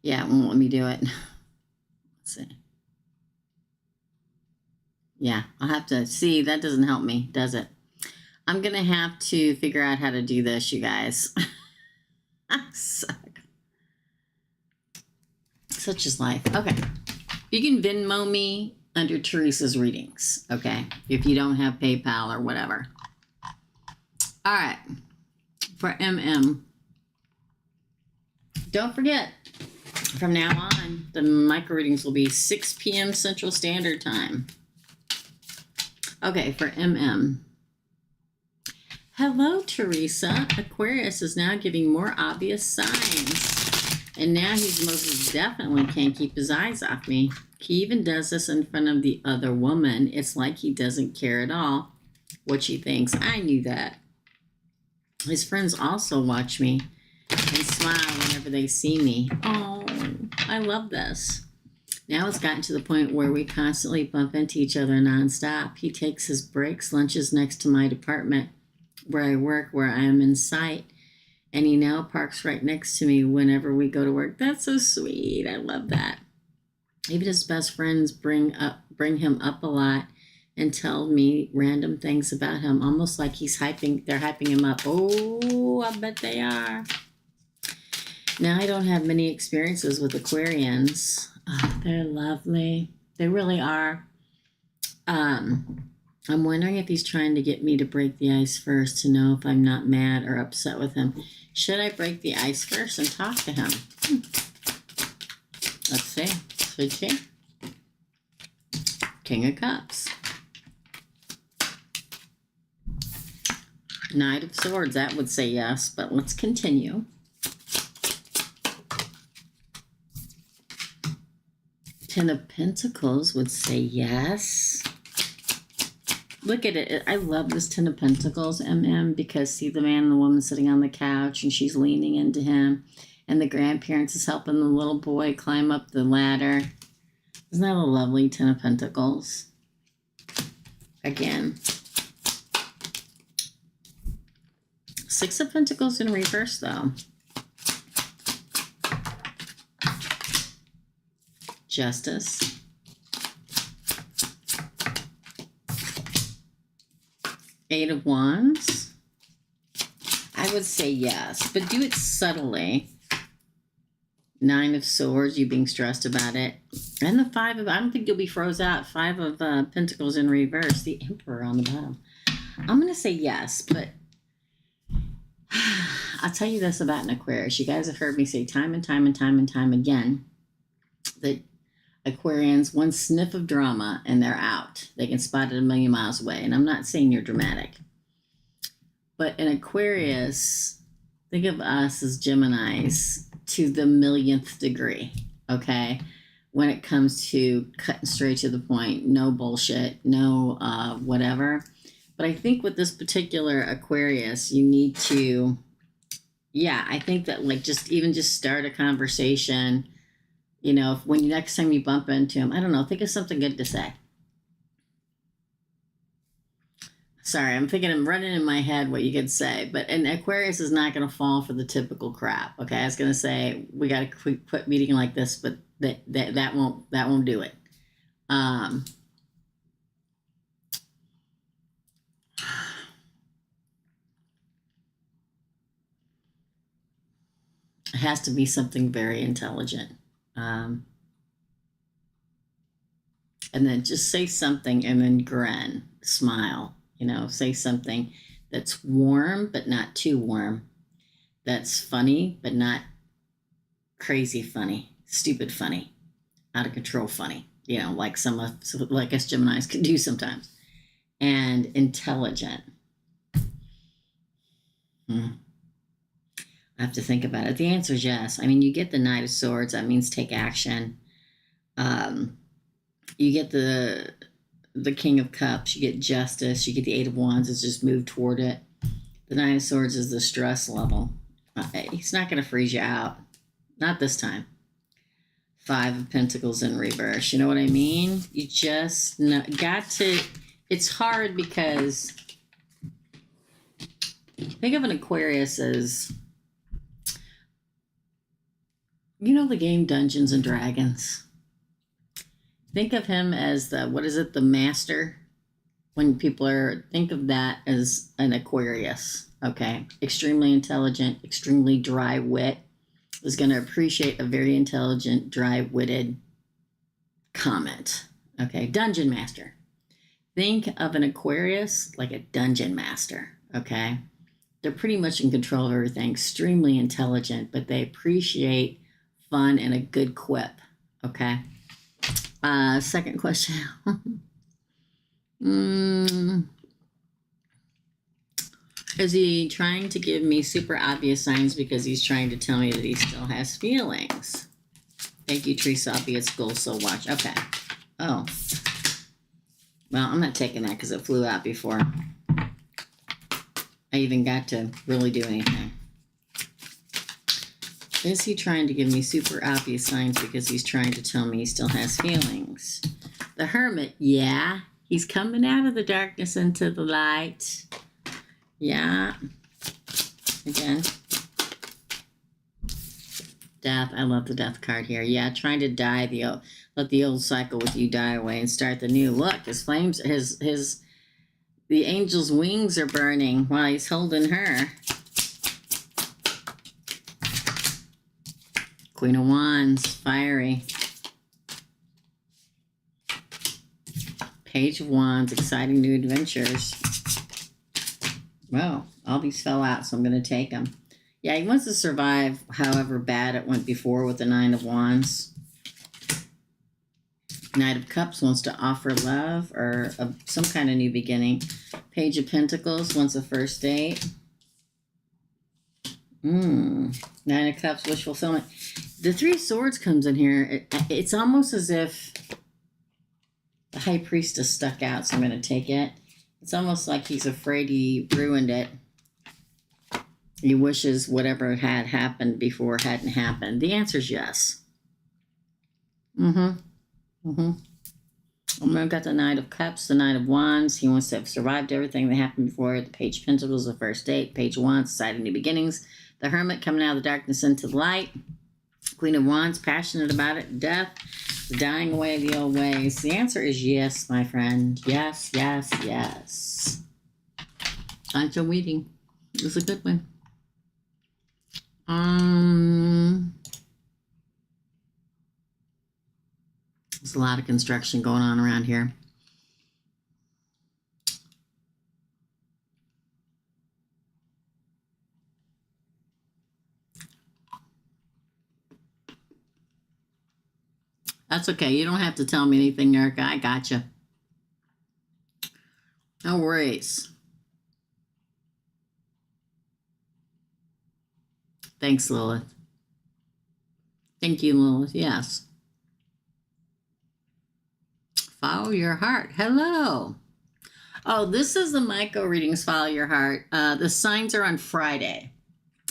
Yeah, it won't let me do it. Let's see. Yeah, I'll have to see. That doesn't help me, does it? I'm going to have to figure out how to do this, you guys. I suck. Such is life. Okay. You can Venmo me under Teresa's readings, okay? If you don't have PayPal or whatever. All right. For MM. Don't forget, from now on, the micro readings will be 6 p.m. Central Standard Time. Okay, for MM. Hello, Teresa. Aquarius is now giving more obvious signs. And now he's most definitely can't keep his eyes off me. He even does this in front of the other woman. It's like he doesn't care at all what she thinks. I knew that. His friends also watch me and smile whenever they see me. Oh, I love this. Now it's gotten to the point where we constantly bump into each other nonstop. He takes his breaks, lunches next to my department where I work, where I am in sight. And he now parks right next to me whenever we go to work. That's so sweet. I love that. Even his best friends bring him up a lot and tell me random things about him, almost like they're hyping him up. Oh, I bet they are. Now I don't have many experiences with Aquarians. Oh, they're lovely. They really are. I'm wondering if he's trying to get me to break the ice first to know if I'm not mad or upset with him. Should I break the ice first and talk to him? Let's see. Should she? King of Cups. Knight of Swords. That would say yes, but let's continue. Ten of Pentacles would say yes. Look at it. I love this Ten of Pentacles, MM, because see the man and the woman sitting on the couch and she's leaning into him and the grandparents is helping the little boy climb up the ladder. Isn't that a lovely Ten of Pentacles? Again. Six of Pentacles in reverse, though. Justice. Eight of Wands. I would say yes, but do it subtly. Nine of Swords, you being stressed about it. And the Five of, I don't think you'll be froze out. Five of Pentacles in reverse. The Emperor on the bottom. I'm going to say yes, but I'll tell you this about an Aquarius. You guys have heard me say time and time and time and time again that Aquarians, one sniff of drama and they're out. They can spot it a million miles away. And I'm not saying you're dramatic. But an Aquarius, think of us as Geminis to the millionth degree, okay? When it comes to cutting straight to the point, no bullshit, no whatever. But I think with this particular Aquarius, you need to, yeah, I think that like just start a conversation. You know, when next time you bump into him, I don't know, think of something good to say. Sorry, I'm running in my head what you could say, but an Aquarius is not going to fall for the typical crap. Okay, I was going to say we got a quick meeting like this, but that won't do it. It has to be something very intelligent. And then just say something and then grin, smile, you know, say something that's warm, but not too warm. That's funny, but not crazy funny, stupid funny, out of control funny, you know, like us Geminis can do sometimes. And intelligent. I have to think about it. The answer is yes. I mean, you get the Knight of Swords. That means take action. You get the King of Cups. You get Justice. You get the Eight of Wands. It's just move toward it. The Nine of Swords is the stress level. He's not going to freeze you out. Not this time. Five of Pentacles in reverse. You know what I mean? You just got to... It's hard because... Think of an Aquarius as... You know the game Dungeons and Dragons? Think of him as the master? When people think of that as an Aquarius, okay? Extremely intelligent, extremely dry wit. Is going to appreciate a very intelligent, dry-witted comment, okay? Dungeon master. Think of an Aquarius like a dungeon master, okay? They're pretty much in control of everything, extremely intelligent, but they appreciate fun and a good quip, okay? Second question. Is he trying to give me super obvious signs because he's trying to tell me that he still has feelings? Thank you, Teresa. I'll be at school, so watch. Okay. Oh. Well, I'm not taking that because it flew out before I even got to really do anything. Is he trying to give me super obvious signs because he's trying to tell me he still has feelings? The Hermit, yeah. He's coming out of the darkness into the light. Yeah. Again. Death. I love the Death card here. Yeah, trying to die let the old cycle with you die away and start the new. Look, his flames, the angel's wings are burning while he's holding her. Queen of Wands, fiery. Page of Wands, exciting new adventures. Well, all these fell out, so I'm going to take them. Yeah, he wants to survive however bad it went before with the Nine of Wands. Knight of Cups wants to offer love or some kind of new beginning. Page of Pentacles wants a first date. Nine of Cups, wish fulfillment. The Three of Swords comes in here. It's almost as if the High Priestess stuck out, so I'm going to take it. It's almost like he's afraid he ruined it. He wishes whatever had happened before hadn't happened. The answer is yes. I've got the Knight of Cups, the Knight of Wands. He wants to have survived everything that happened before. The Page of Pentacles, the first date. Page of Wands, Society of New Beginnings. The Hermit, coming out of the darkness into the light. Queen of Wands, passionate about it. Death, the dying away of the old ways. The answer is yes, my friend. Yes, yes, yes. Thanks for reading. It was a good one. There's a lot of construction going on around here. That's okay. You don't have to tell me anything, Erica. I gotcha. No worries. Thanks, Lilith. Thank you, Lilith. Yes. Follow your heart. Hello. Oh, this is the micro readings. Follow your heart. The signs are on Friday.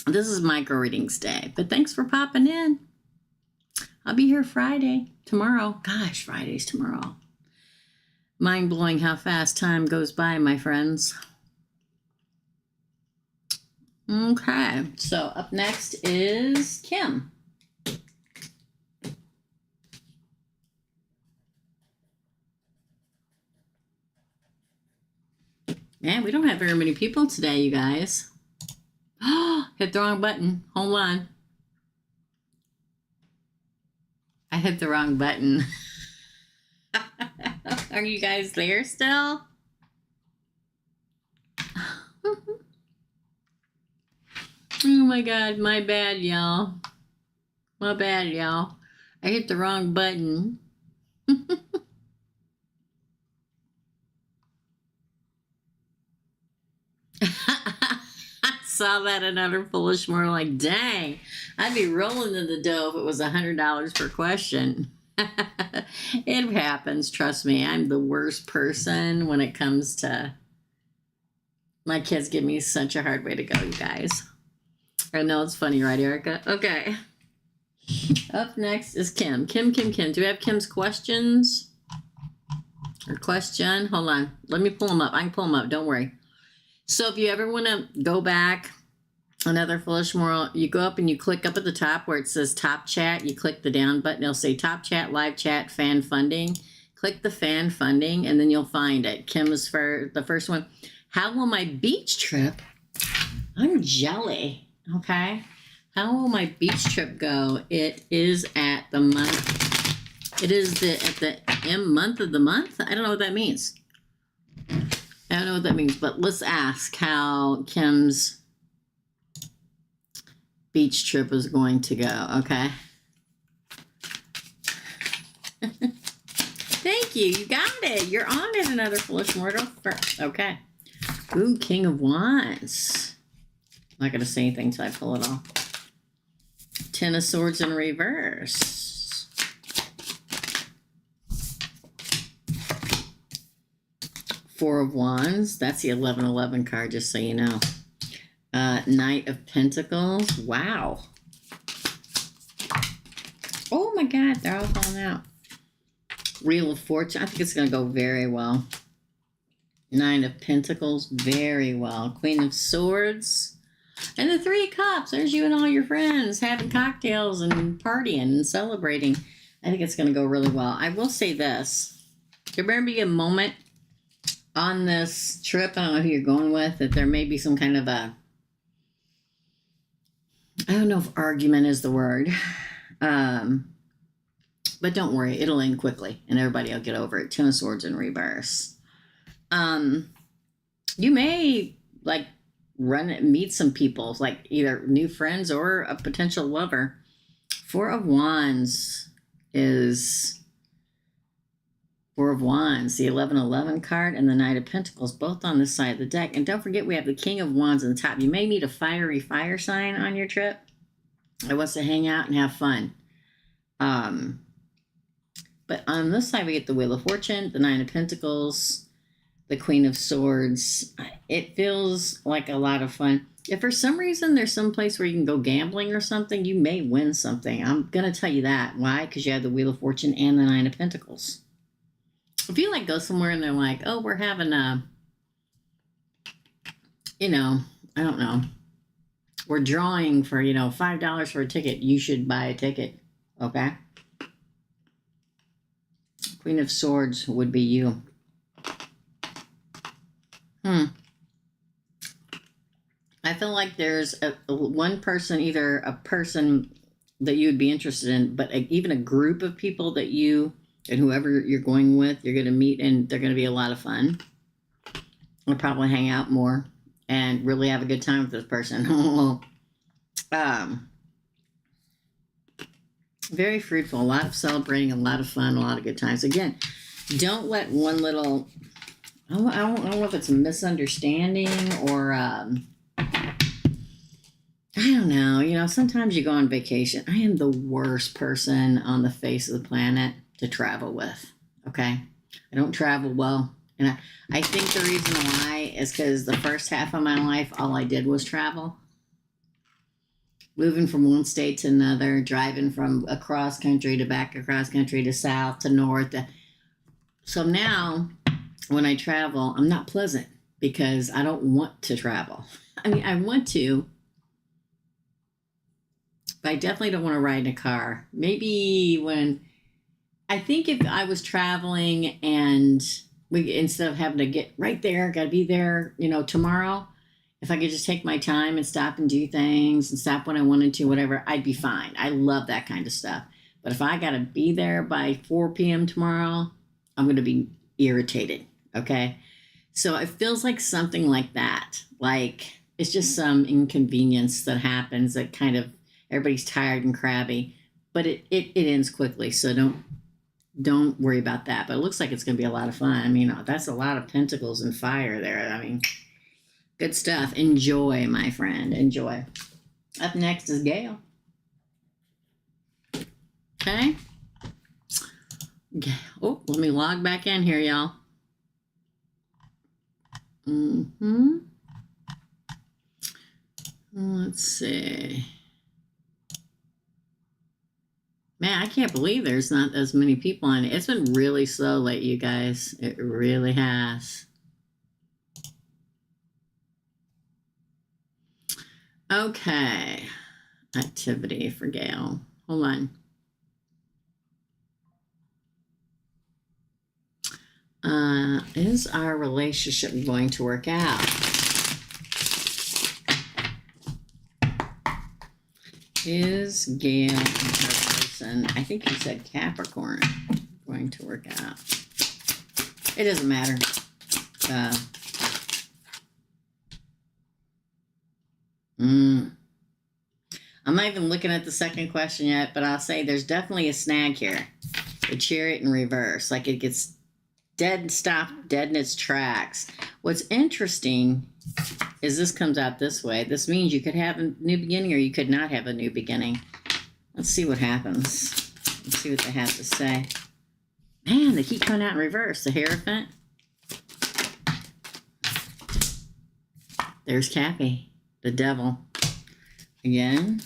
This is micro readings day. But thanks for popping in. I'll be here Friday. Tomorrow. Gosh, Friday's tomorrow. Mind blowing how fast time goes by, my friends. Okay, so up next is Kim. Man, we don't have very many people today, you guys. Oh, hit the wrong button. Hold on. I hit the wrong button. Are you guys there still? Oh my God, my bad, y'all. My bad, y'all. I hit the wrong button. I saw that and utter foolish more like, dang, I'd be rolling in the dough if it was $100 per question. It happens, trust me. I'm the worst person when it comes to... My kids give me such a hard way to go, you guys. I know it's funny, right, Erica? Okay. Up next is Kim. Kim. Do we have Kim's questions? Or question? Hold on. Let me pull them up. I can pull them up. Don't worry. So if you ever want to go back, another foolish moral, you go up and you click up at the top where it says top chat. You click the down button. It'll say top chat, live chat, fan funding. Click the fan funding and then you'll find it. Kim is for the first one. How will my beach trip? I'm jelly. Okay. How will my beach trip go? It is at the month. It is at the M month of the month. I don't know what that means. I don't know what that means, but let's ask how Kim's beach trip is going to go, okay? Thank you. You got it. You're on it, another foolish mortal. Okay. Ooh, King of Wands. I'm not going to say anything until I pull it off. Ten of Swords in reverse. Four of Wands. That's the 1111 card, just so you know. Knight of Pentacles. Wow. Oh my God, they're all falling out. Wheel of Fortune. I think it's going to go very well. Nine of Pentacles. Very well. Queen of Swords. And the Three of Cups. There's you and all your friends having cocktails and partying and celebrating. I think it's going to go really well. I will say this. There better be a moment on this trip, I don't know who you're going with, that there may be some kind of a, I don't know if argument is the word, but don't worry, it'll end quickly and everybody will get over it. Ten of Swords in reverse. You may like meet some people, like either new friends or a potential lover. Four of Wands is Four of Wands, the 1111 card, and the Knight of Pentacles, both on this side of the deck. And don't forget, we have the King of Wands on the top. You may meet a fiery fire sign on your trip that wants to hang out and have fun. But on this side, we get the Wheel of Fortune, the Nine of Pentacles, the Queen of Swords. It feels like a lot of fun. If for some reason there's some place where you can go gambling or something, you may win something. I'm going to tell you that. Why? Because you have the Wheel of Fortune and the Nine of Pentacles. If you like go somewhere and they're like, oh, we're having a, I don't know. We're drawing for, $5 for a ticket. You should buy a ticket. Okay? Queen of Swords would be you. I feel like there's one person, either a person that you would be interested in, but even a group of people that you and whoever you're going with, you're going to meet, and they're going to be a lot of fun. We'll probably hang out more and really have a good time with this person. Very fruitful, a lot of celebrating, a lot of fun, a lot of good times. Again, don't let one little, I don't know if it's a misunderstanding or, I don't know. Sometimes you go on vacation. I am the worst person on the face of the planet to travel with. Okay? I don't travel well. And I think the reason why is because the first half of my life, all I did was travel. Moving from one state to another, driving from across country to back across country to south to north. So now, when I travel, I'm not pleasant because I don't want to travel. I mean, I want to, but I definitely don't want to ride in a car. Maybe I think if I was traveling and instead of having to get right there, got to be there, tomorrow, if I could just take my time and stop and do things and stop when I wanted to, whatever, I'd be fine. I love that kind of stuff. But if I got to be there by 4 p.m. tomorrow, I'm going to be irritated. Okay. So it feels like something like that. Like it's just some inconvenience that happens that kind of everybody's tired and crabby, but it ends quickly. So don't worry about that. But it looks like it's going to be a lot of fun. I mean, that's a lot of pentacles and fire there. I mean, good stuff. Enjoy, my friend. Enjoy. Up next is Gale. Okay. Oh, let me log back in here, y'all. Let's see. Man, I can't believe there's not as many people on it. It's been really slow lately, you guys. It really has. Okay. Activity for Gale. Hold on. Is our relationship going to work out? Is Gale and her person, I think you said Capricorn, going to work out? It doesn't matter. I'm not even looking at the second question yet, but I'll say there's definitely a snag here. The Chariot in reverse. Like it gets stopped dead in its tracks. What's interesting is this comes out this way. This means you could have a new beginning or you could not have a new beginning. Let's see what happens. Let's see what they have to say. Man, they keep coming out in reverse. The Hierophant. There's Cappy, the Devil. Again.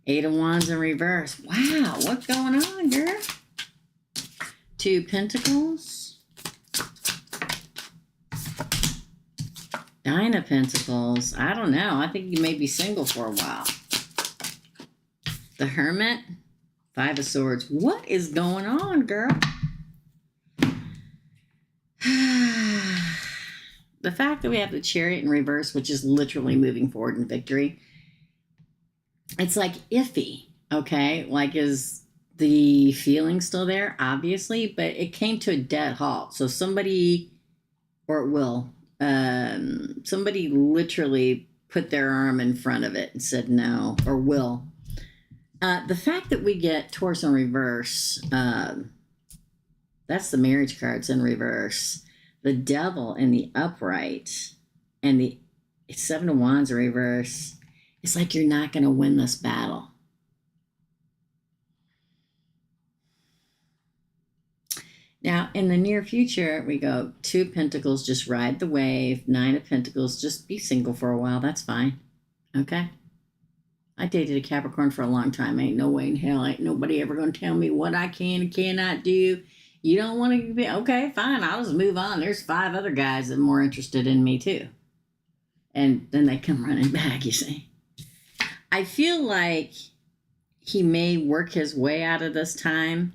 Eight of Wands in reverse. Wow, what's going on, girl? Two Pentacles. Nine of Pentacles. I don't know. I think you may be single for a while. The Hermit. Five of Swords. What is going on, girl? The fact that we have the Chariot in reverse, which is literally moving forward in victory, it's like iffy, okay? Like, is the feeling still there? Obviously, but it came to a dead halt. So somebody, or it will, somebody literally put their arm in front of it and said no, or will. The fact that we get Taurus in reverse, that's the marriage cards in reverse. The Devil in the upright, and the Seven of Wands in reverse. It's like you're not going to win this battle. Now, in the near future, we go 2 of Pentacles, just ride the wave. 9 of Pentacles, just be single for a while. That's fine. Okay? I dated a Capricorn for a long time. Ain't no way in hell. Ain't nobody ever going to tell me what I can and cannot do. You don't want to be, okay, fine. I'll just move on. There's 5 other guys that are more interested in me too. And then they come running back, you see. I feel like he may work his way out of this time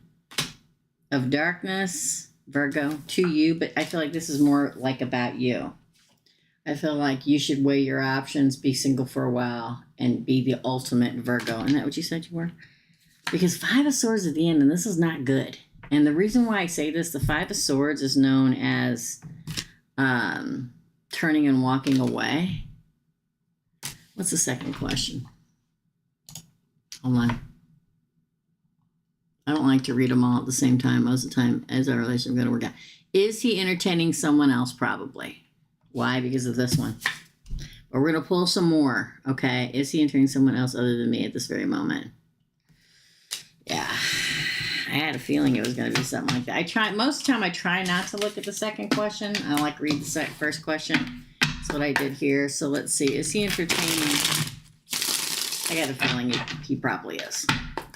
of darkness, Virgo, to you, but I feel like this is more like about you. I feel like you should weigh your options, be single for a while, and be the ultimate Virgo. Isn't that what you said you were? Because 5 of Swords at the end, and this is not good. And the reason why I say this, the 5 of Swords is known as turning and walking away. What's the second question? Hold on. I don't like to read them all at the same time. Most of the time, as our relationship going to work out. Is he entertaining someone else? Probably. Why? Because of this one. But we're going to pull some more, okay? Is he entertaining someone else other than me at this very moment? Yeah. I had a feeling it was going to be something like that. Most of the time I try not to look at the second question. I like read the first question. That's what I did here. So let's see. Is he entertaining? I got a feeling he probably is.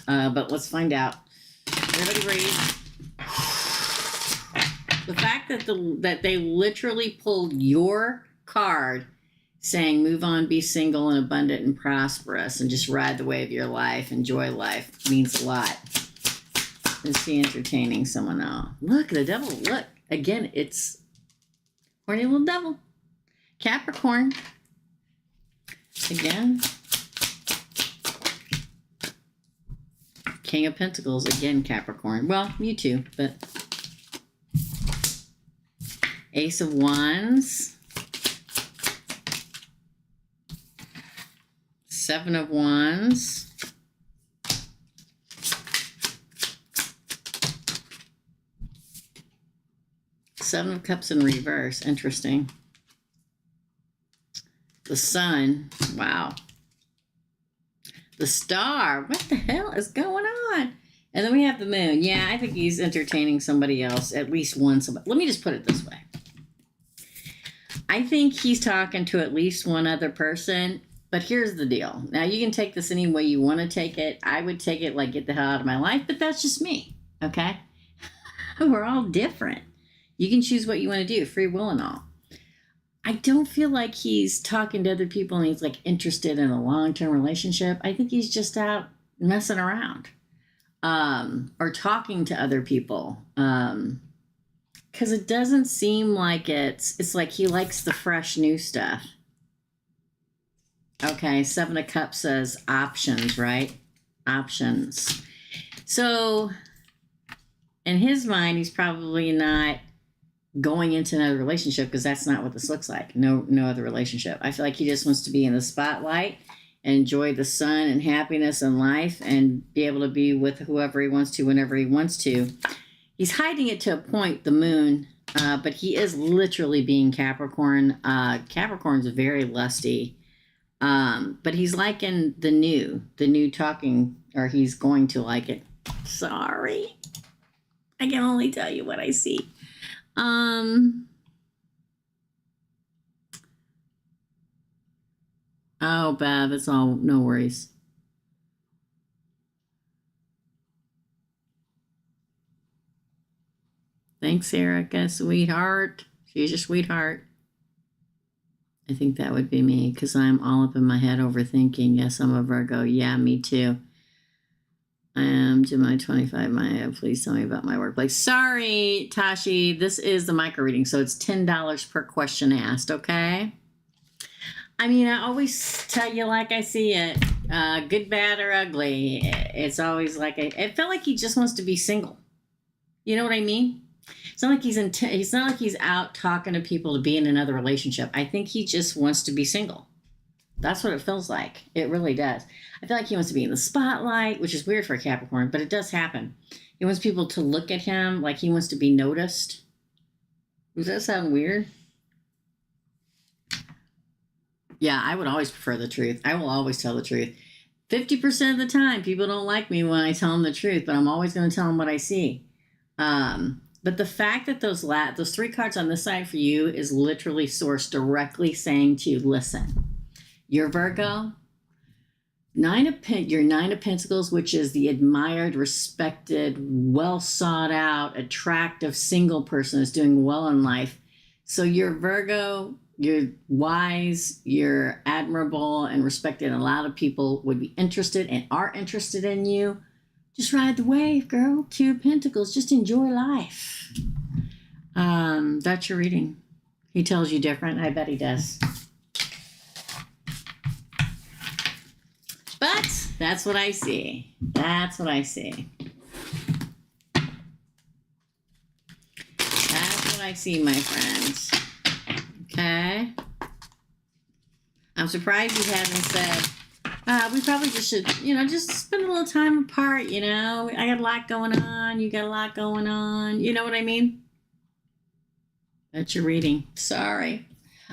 But let's find out. Everybody read. The fact that they literally pulled your card saying move on, be single and abundant and prosperous and just ride the wave of your life, enjoy life means a lot. Is he entertaining someone else? Look, the devil, look. Again, it's horny little devil. Capricorn. Again. King of Pentacles, again, Capricorn. Well, you too, but Ace of Wands. 7 of Wands. Seven of Cups in reverse. Interesting. The Sun. Wow. The Star. What the hell is going on? And then we have the Moon. Yeah, I think he's entertaining somebody else. At least one somebody. Let me just put it this way. I think he's talking to at least one other person. But here's the deal. Now, you can take this any way you want to take it. I would take it like get the hell out of my life. But that's just me. Okay? We're all different. You can choose what you want to do. Free will and all. I don't feel like he's talking to other people and he's like interested in a long-term relationship. I think he's just out messing around or talking to other people because it doesn't seem like it's like he likes the fresh new stuff. Okay, 7 of Cups says options, right? Options. So in his mind, he's probably not going into another relationship because that's not what this looks like. No other relationship. I feel like he just wants to be in the spotlight and enjoy the sun and happiness and life and be able to be with whoever he wants to whenever he wants to. He's hiding it to a point, the Moon, but he is literally being Capricorn. Capricorn's very lusty, but he's liking the new talking, or he's going to like it. Sorry. I can only tell you what I see. Oh, Bev, it's all, no worries. Thanks, Erica, sweetheart. She's your sweetheart. I think that would be me because I'm all up in my head overthinking. Yes, I'm a Virgo. Yeah, me too. I am Gemini 25. Please tell me about my workplace. Sorry, Tashi. This is the micro reading, so it's $10 per question asked, okay? I mean, I always tell you like I see it. Good, bad, or ugly. It's always like it felt like he just wants to be single. You know what I mean? It's not like it's not like he's out talking to people to be in another relationship. I think he just wants to be single. That's what it feels like. It really does. I feel like he wants to be in the spotlight, which is weird for a Capricorn, but it does happen. He wants people to look at him like he wants to be noticed. Does that sound weird? Yeah, I would always prefer the truth. I will always tell the truth. 50% of the time, people don't like me when I tell them the truth, but I'm always going to tell them what I see. But the fact that those 3 cards on this side for you is literally sourced directly saying to you, listen, you're Virgo, your 9 of Pentacles, which is the admired, respected, well sought out, attractive single person is doing well in life. So you're Virgo, you're wise, you're admirable and respected. And a lot of people would be interested and are interested in you. Just ride the wave, girl. 2 of Pentacles. Just enjoy life. That's your reading. He tells you different. I bet he does. But that's what I see. That's what I see. That's what I see, my friends. Okay. I'm surprised he hasn't said, we probably just should, just spend a little time apart, I got a lot going on. You got a lot going on. You know what I mean? That's your reading. Sorry.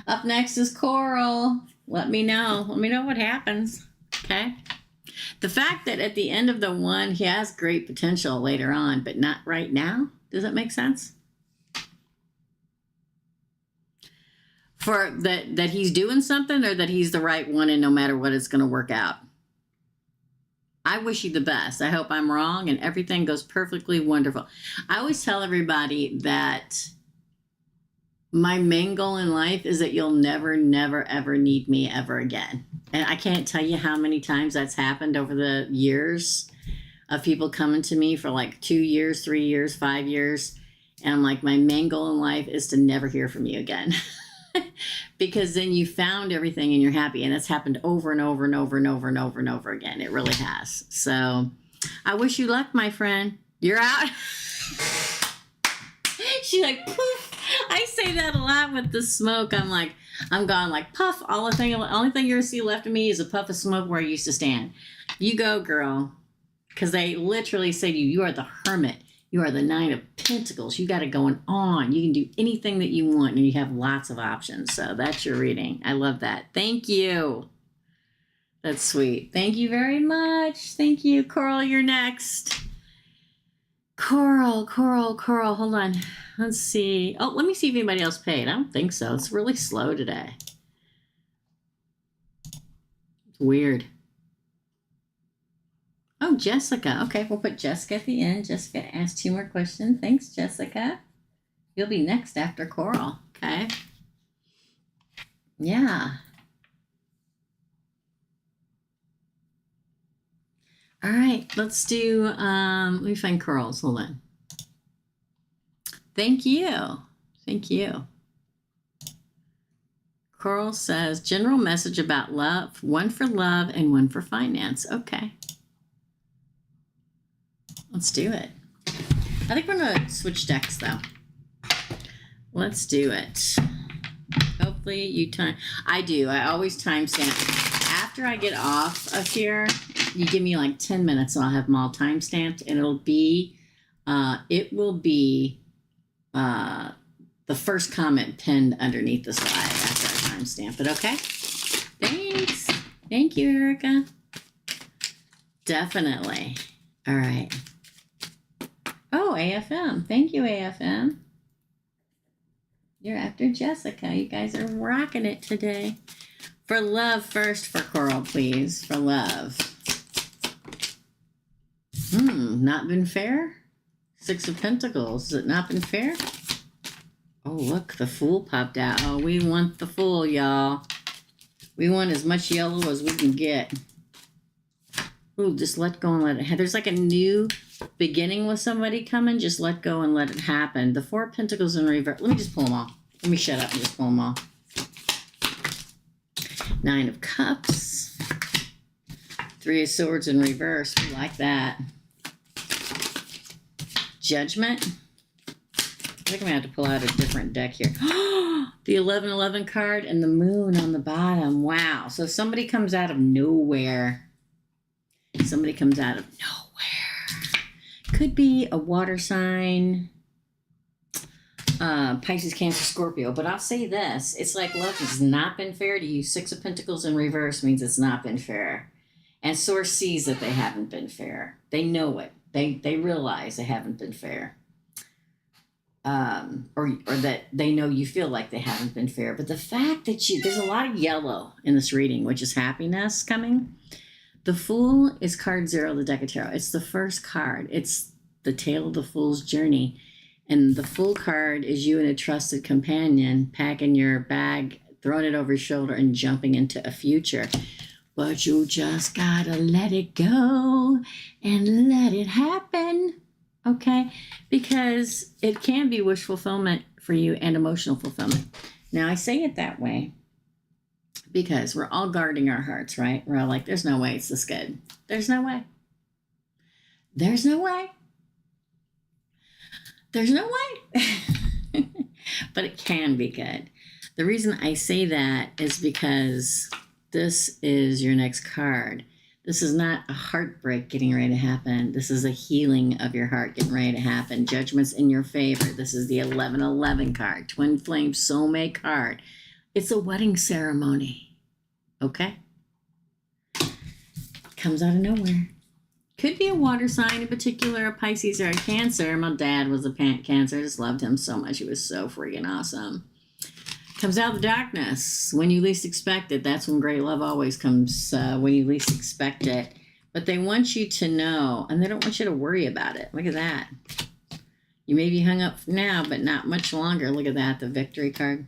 Up next is Coral. Let me know. Let me know what happens. Okay. The fact that at the end of the one, he has great potential later on, but not right now. Does that make sense? For that he's doing something, or that he's the right one and no matter what, it's going to work out. I wish you the best. I hope I'm wrong and everything goes perfectly wonderful. I always tell everybody that my main goal in life is that you'll never, never, ever need me ever again. And I can't tell you how many times that's happened over the years of people coming to me for like 2 years, 3 years, 5 years. And I'm like, my main goal in life is to never hear from you again. Because then you found everything and you're happy. And it's happened over and over and over and over and over and over again. It really has. So I wish you luck, my friend. You're out. She's like, poof. I say that a lot with the smoke. I'm like, I'm gone, like puff. Only thing you're going to see left of me is a puff of smoke where I used to stand. You go, girl. Because they literally say to you, you are the hermit. You are the 9 of Pentacles. You got it going on. You can do anything that you want, and you have lots of options. So that's your reading. I love that. Thank you. That's sweet. Thank you very much. Thank you. Coral, you're next. Coral. Hold on. Let's see. Oh, let me see if anybody else paid. I don't think so. It's really slow today. It's weird. Oh, Jessica. Okay, we'll put Jessica at the end. Jessica asked 2 more questions. Thanks, Jessica. You'll be next after Coral. Okay. Yeah. All right, let's do, let me find Coral's. Hold on. Thank you. Thank you. Coral says, general message about love. 1 for love and 1 for finance. Okay. Let's do it. I think we're going to switch decks, though. Let's do it. Hopefully you time. I do. I always timestamp. After I get off of here, you give me like 10 minutes and I'll have them all timestamped. And it will be the first comment pinned underneath this live after I timestamp it. Okay? Thanks. Thank you, Erica. Definitely. All right. Oh, AFM. Thank you, AFM. You're after Jessica. You guys are rocking it today. For love first for Coral, please. For love. Not been fair? 6 of Pentacles. Has it not been fair? Oh, look. The Fool popped out. Oh, we want the Fool, y'all. We want as much yellow as we can get. Ooh, just let go and let it happen. There's like a new beginning with somebody coming. Just let go and let it happen. The 4 of Pentacles in reverse. Let me just pull them all. Let me shut up and just pull them all. 9 of Cups. 3 of Swords in reverse. We like that. Judgment. I think I'm going to have to pull out a different deck here. The 11-11 card and the moon on the bottom. Wow. So somebody comes out of nowhere. Somebody comes out of nowhere. Could be a water sign. Pisces, Cancer, Scorpio. But I'll say this. It's like love has not been fair to you. Six of Pentacles in reverse means it's not been fair. And Source sees that they haven't been fair. They know it. They realize they haven't been fair. Or that they know you feel like they haven't been fair. But the fact that there's a lot of yellow in this reading, which is happiness coming. The Fool is card 0 of the deck of tarot. It's the first card. It's the tale of the Fool's journey. And the Fool card is you and a trusted companion packing your bag, throwing it over your shoulder, and jumping into a future. But you just gotta let it go and let it happen. Okay? Because it can be wish fulfillment for you and emotional fulfillment. Now, I say it that way because we're all guarding our hearts, right? We're all like, there's no way it's this good. There's no way. There's no way. There's no way. But it can be good. The reason I say that is because this is your next card. This is not a heartbreak getting ready to happen. This is a healing of your heart getting ready to happen. Judgment's in your favor. This is the 1111 card. Twin Flame Soulmate card. It's a wedding ceremony. Okay? Comes out of nowhere. Could be a water sign in particular, a Pisces or a Cancer. My dad was a Cancer. I just loved him so much. He was so freaking awesome. Comes out of the darkness. When you least expect it, that's when great love always comes, when you least expect it. But they want you to know, and they don't want you to worry about it. Look at that. You may be hung up now, but not much longer. Look at that, the Victory card.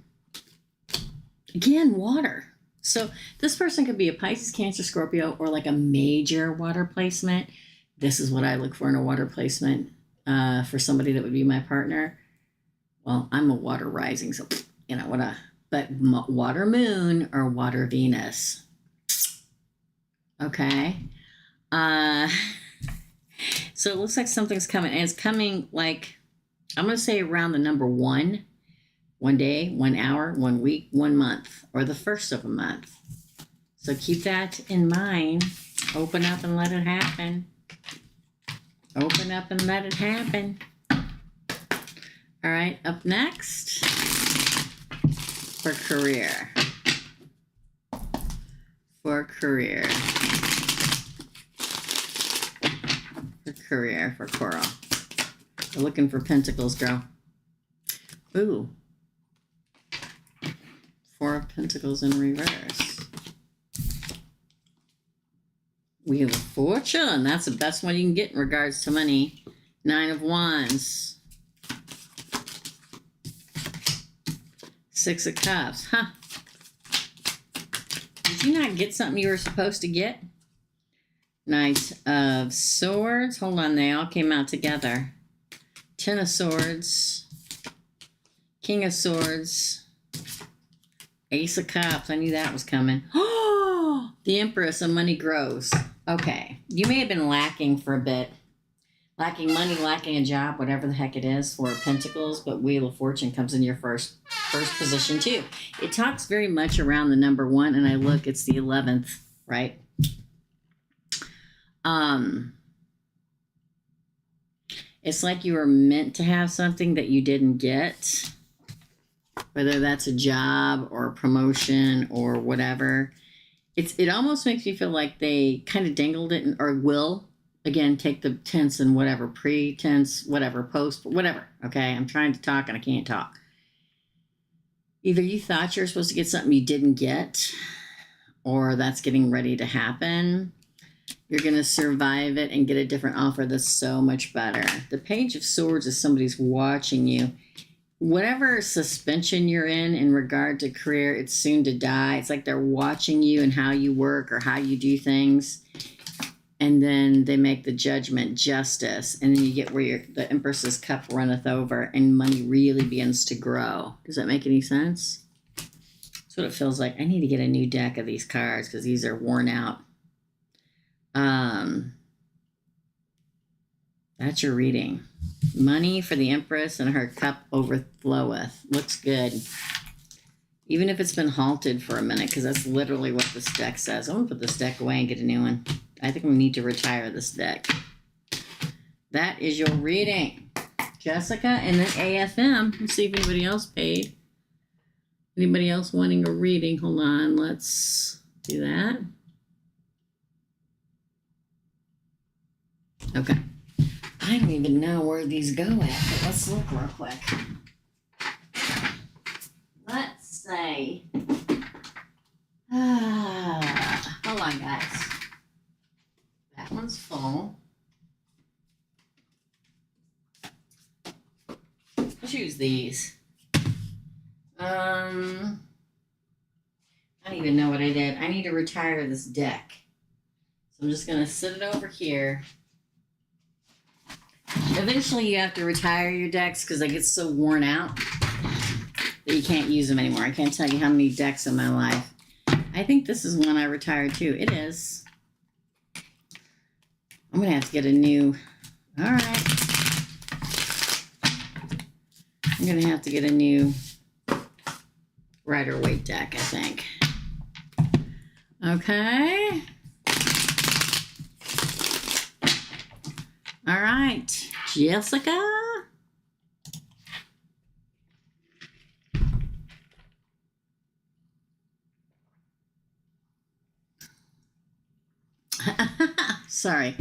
Again, water. So this person could be a Pisces, Cancer, Scorpio, or like a major water placement. This is what I look for in a water placement for somebody that would be my partner. Well, I'm a water rising, so you know what but water moon or water Venus. Okay. So it looks like something's coming, and it's coming like, I'm going to say around the number 1 day, 1 hour, 1 week, 1 month, or the first of a month. So keep that in mind. Open up and let it happen. Open up and let it happen. All right, up next for career. For career. For career, for Coral. We're looking for Pentacles, girl. Ooh. 4 of Pentacles in reverse. Wheel of Fortune. That's the best one you can get in regards to money. 9 of Wands. 6 of Cups. Huh. Did you not get something you were supposed to get? Knight of Swords. Hold on, they all came out together. 10 of Swords. King of Swords. Ace of Cups. I knew that was coming. Oh, the Empress of Money Grows. Okay. You may have been lacking for a bit. Lacking money, lacking a job, whatever the heck it is for Pentacles, but Wheel of Fortune comes in your first position too. It talks very much around the number 1, and I look, it's the 11th, right? It's like you were meant to have something that you didn't get. Whether that's a job or a promotion or whatever. It almost makes me feel like they kind of dangled it, or will, again, take the tense and whatever, pre-tense, whatever, post, whatever, okay? I'm trying to talk and I can't talk. Either you thought you were supposed to get something you didn't get, or that's getting ready to happen. You're going to survive it and get a different offer that's so much better. The Page of Swords is somebody's watching you. Whatever suspension you're in regard to career, it's soon to die. It's like they're watching you and how you work or how you do things. And then they make the judgment, justice. And then you get where the Empress's cup runneth over and money really begins to grow. Does that make any sense? That's what it feels like. I need to get a new deck of these cards because these are worn out. That's your reading. Money for the Empress and her cup overfloweth. Looks good. Even if it's been halted for a minute, because that's literally what this deck says. I'm going to put this deck away and get a new one. I think we need to retire this deck. That is your reading. Jessica, and then AFM. Let's see if anybody else paid. Anybody else wanting a reading? Hold on, let's do that. Okay. I don't even know where these go at, but let's look real quick. Let's say, hold on, guys. That one's full. Let's use these. I don't even know what I did. I need to retire this deck. So I'm just going to sit it over here. Eventually you have to retire your decks because they get so worn out that you can't use them anymore. I can't tell you how many decks in my life. I think this is one I retired too. It is. I'm going to have to get a new... All right. I'm going to have to get a new Rider-Waite deck, I think. Okay. All right, Jessica. Sorry.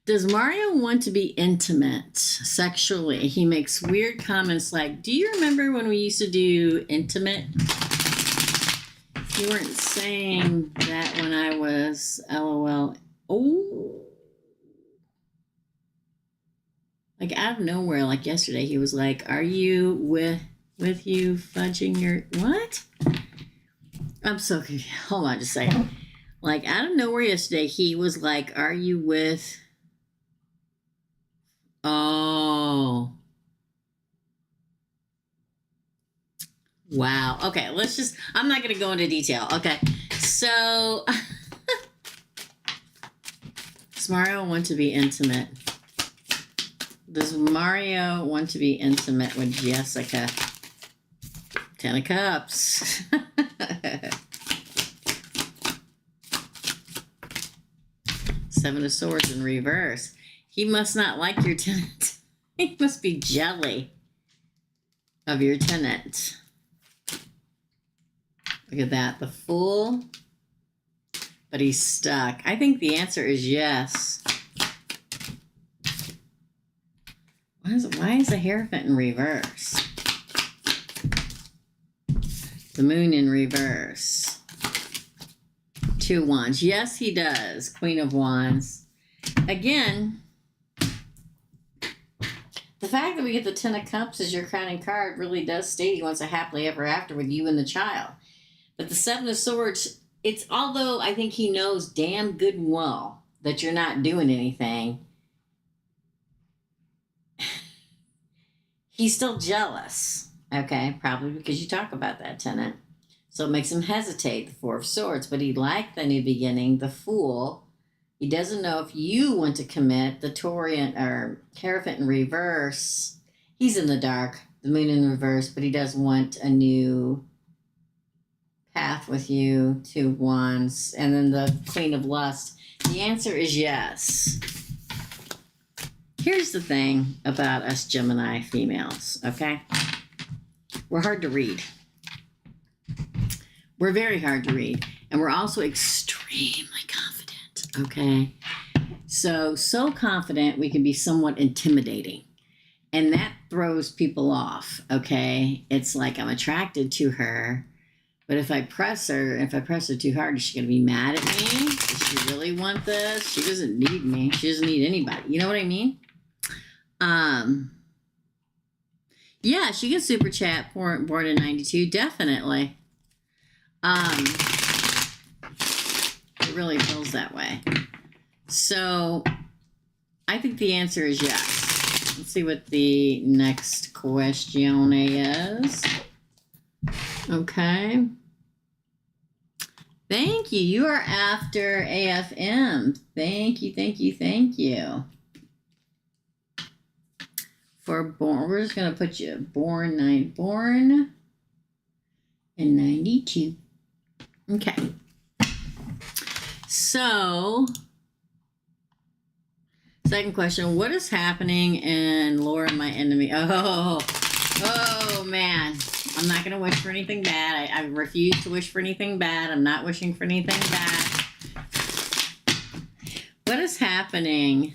Does Mario want to be intimate sexually? He makes weird comments like, do you remember when we used to do intimate? You weren't saying that when I was LOL. Oh. Like out of nowhere, like yesterday, he was like, are you with you fudging your, what? I'm so confused. Hold on just a second. Like out of nowhere yesterday, he was like, are you with, oh. Wow. Okay, let's just, I'm not going to go into detail. Okay, so, does Mario want to be intimate? Does Mario want to be intimate with Jessica? 10 of Cups. Seven of Swords in reverse. He must not like your tenant. He must be jelly of your tenant. Look at that. The Fool. But he's stuck. I think the answer is yes. Why is the Hierophant in reverse? The Moon in reverse. 2 Wands. Yes, he does. Queen of Wands. Again, the fact that we get the 10 of Cups as your crowning card really does state he wants a happily ever after with you and the child. But the 7 of Swords, it's although I think he knows damn good and well that you're not doing anything, he's still jealous, okay? Probably because you talk about that tenant. So it makes him hesitate, the 4 of Swords. But he liked the new beginning, the Fool. He doesn't know if you want to commit, the Taurian or Hierophant in reverse. He's in the dark, the Moon in reverse, but he does want a new path with you, 2 Wands. And then the Queen of Lust. The answer is yes. Here's the thing about us Gemini females, okay? We're hard to read. We're very hard to read. And we're also extremely confident, okay? So confident we can be somewhat intimidating. And that throws people off, okay? It's like I'm attracted to her, but if I press her too hard, is she going to be mad at me? Does she really want this? She doesn't need me. She doesn't need anybody. You know what I mean? Yeah, she gets super chat, born in 92, definitely. It really feels that way. So I think the answer is yes. Let's see what the next question is. Okay. Thank you. You are after AFM. Thank you, thank you, thank you. For born, we're just gonna put you born in 92. Okay. So Second question, what is happening in Laura, my enemy? Oh man. I'm not going to wish for anything bad. I refuse to wish for anything bad. I'm not wishing for anything bad. What is happening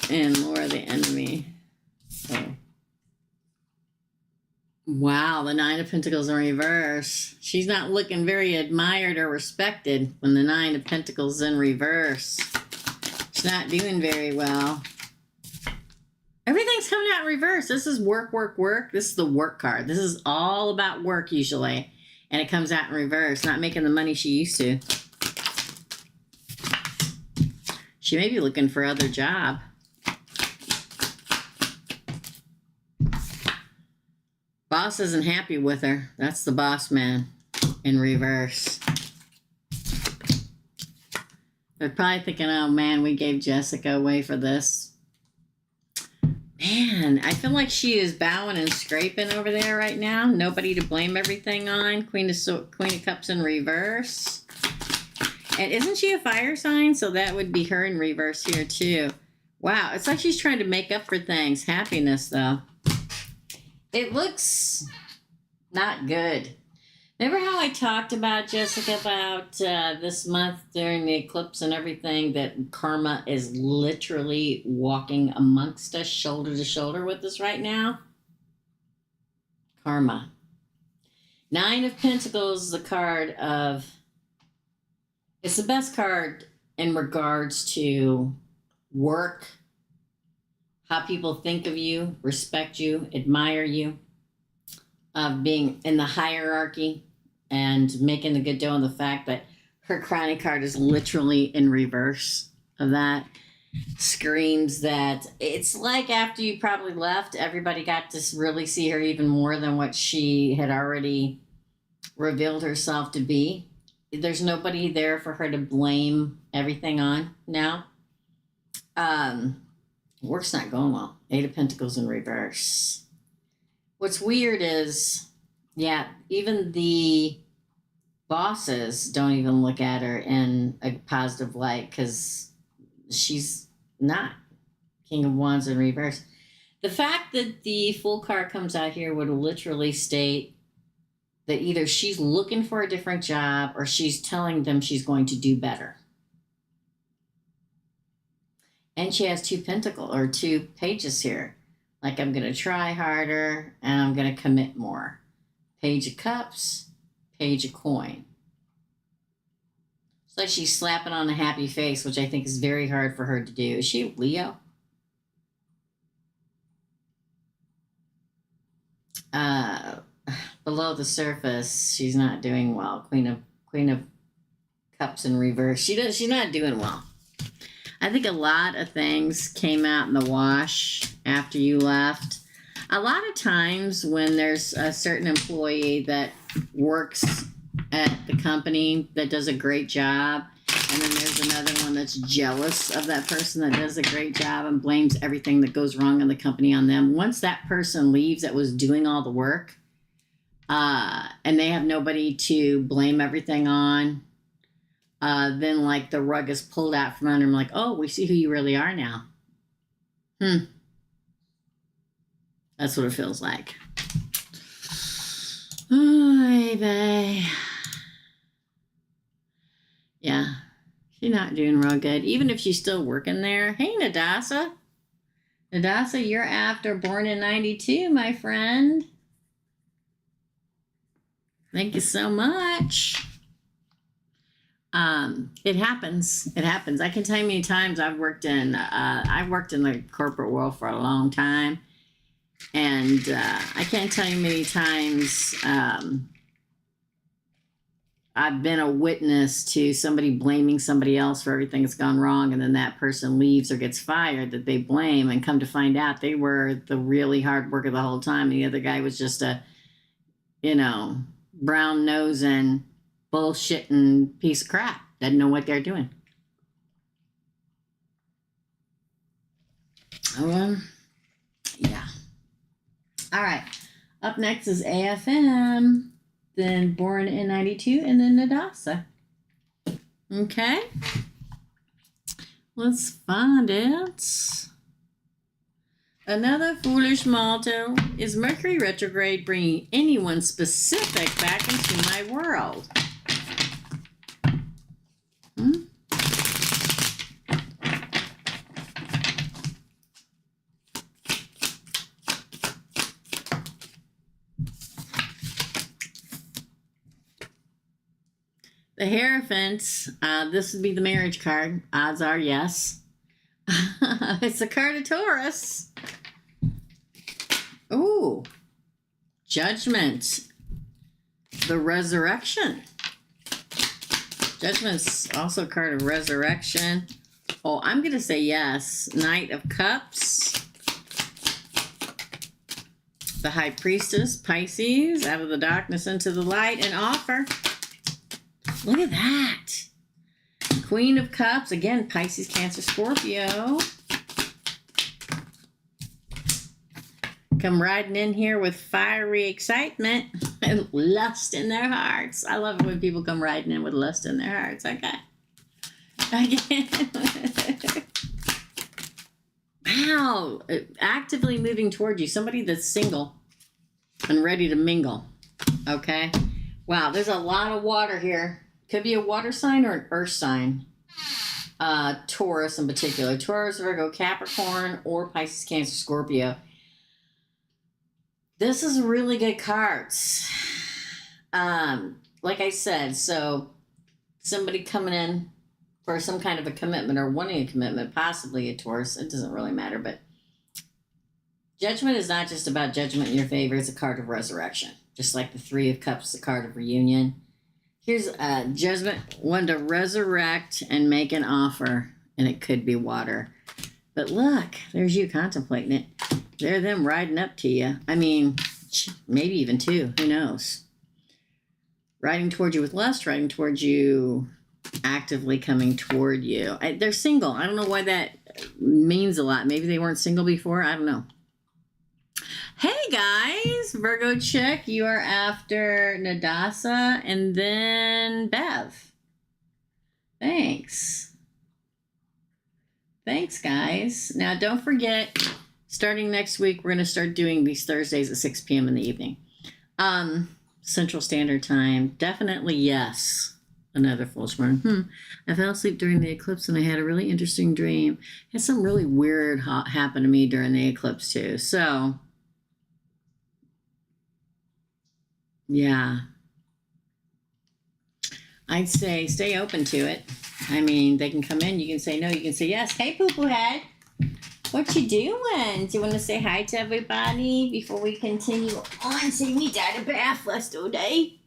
in Laura, the enemy? Oh. Wow, the Nine of Pentacles in reverse. She's not looking very admired or respected when the Nine of Pentacles in reverse. She's not doing very well. Everything's coming out in reverse. This is work, work, work. This is the work card. This is all about work usually. And it comes out in reverse. Not making the money she used to. She may be looking for other job. Boss isn't happy with her. That's the boss man in reverse. They're probably thinking, oh man, we gave Jessica away for this. Man, I feel like she is bowing and scraping over there right now. Nobody to blame everything on. Queen of Cups in reverse. And isn't she a fire sign? So that would be her in reverse here too. Wow, it's like she's trying to make up for things. Happiness though. It looks not good. Remember how I talked about, Jessica, about this month during the eclipse and everything, that karma is literally walking amongst us, shoulder to shoulder with us right now? Karma. Nine of Pentacles is the card of, it's the best card in regards to work, how people think of you, respect you, admire you, of being in the hierarchy, and making the good dough on the fact that her crowning card is literally in reverse of that. Screams that it's like after you probably left, everybody got to really see her even more than what she had already revealed herself to be. There's nobody there for her to blame everything on now. Work's not going well. Eight of Pentacles in reverse. What's weird is, yeah, even the bosses don't even look at her in a positive light because she's not. King of Wands in reverse. The fact that the Fool card comes out here would literally state that either she's looking for a different job or she's telling them she's going to do better. And she has two pages here. Like, I'm going to try harder and I'm going to commit more. Page of Cups, Page of Coin. It's like she's slapping on a happy face, which I think is very hard for her to do. Is she Leo? Below the surface, she's not doing well. Queen of Cups in reverse. She's not doing well. I think a lot of things came out in the wash after you left. A lot of times when there's a certain employee that works at the company that does a great job, and then there's another one that's jealous of that person that does a great job and blames everything that goes wrong in the company on them. Once that person leaves that was doing all the work, and they have nobody to blame everything on, then like the rug is pulled out from under them, like, oh, we see who you really are now. That's what it feels like. Oh, baby. Yeah, she's not doing real good, even if she's still working there. Hey, Nadasa. Nadasa, you're after born in 92, my friend. Thank you so much. It happens. It happens. I can tell you many times I've worked in the corporate world for a long time. And I can't tell you many times I've been a witness to somebody blaming somebody else for everything that's gone wrong, and then that person leaves or gets fired that they blame, and come to find out they were the really hard worker the whole time. And the other guy was just a, brown nosing, bullshitting piece of crap. Doesn't know what they're doing. Yeah. All right. Up next is AFM, then born in 92, and then Nadasa. Okay. Let's find it. Another foolish motto. Is Mercury retrograde bringing anyone specific back into my world? The Hierophant, this would be the marriage card. Odds are yes. It's a card of Taurus. Ooh. Judgment. The Resurrection. Judgment's also a card of resurrection. Oh, I'm going to say yes. Knight of Cups. The High Priestess, Pisces, out of the darkness into the light, and offer. Look at that. Queen of Cups. Again, Pisces, Cancer, Scorpio. Come riding in here with fiery excitement and lust in their hearts. I love it when people come riding in with lust in their hearts. Okay. Wow. Actively moving toward you. Somebody that's single and ready to mingle. Okay. Wow. There's a lot of water here. Could be a water sign or an earth sign. Taurus in particular. Taurus, Virgo, Capricorn, or Pisces, Cancer, Scorpio. This is really good cards. Like I said, so somebody coming in for some kind of a commitment or wanting a commitment, possibly a Taurus. It doesn't really matter, but Judgment is not just about judgment in your favor. It's a card of resurrection. Just like the Three of Cups, the card of reunion. Here's Judgment, one to resurrect and make an offer, and it could be water. But look, there's you contemplating it. They're them riding up to you. I mean, maybe even two. Who knows? Riding towards you with lust, riding towards you, actively coming toward you. They're single. I don't know why that means a lot. Maybe they weren't single before. I don't know. Hey guys, Virgo chick, you are after Nadasa and then Bev. Thanks. Thanks, guys. Now, don't forget, starting next week, we're going to start doing these Thursdays at 6 p.m. in the evening. Central Standard Time. Definitely yes. Another foolish moon. I fell asleep during the eclipse and I had a really interesting dream. Had some really weird happen to me during the eclipse too. So, yeah. I'd say stay open to it. I mean, they can come in. You can say no. You can say yes. Hey, poo-poo head. What you doing? Do you want to say hi to everybody before we continue on? Say me dad a bath last all day.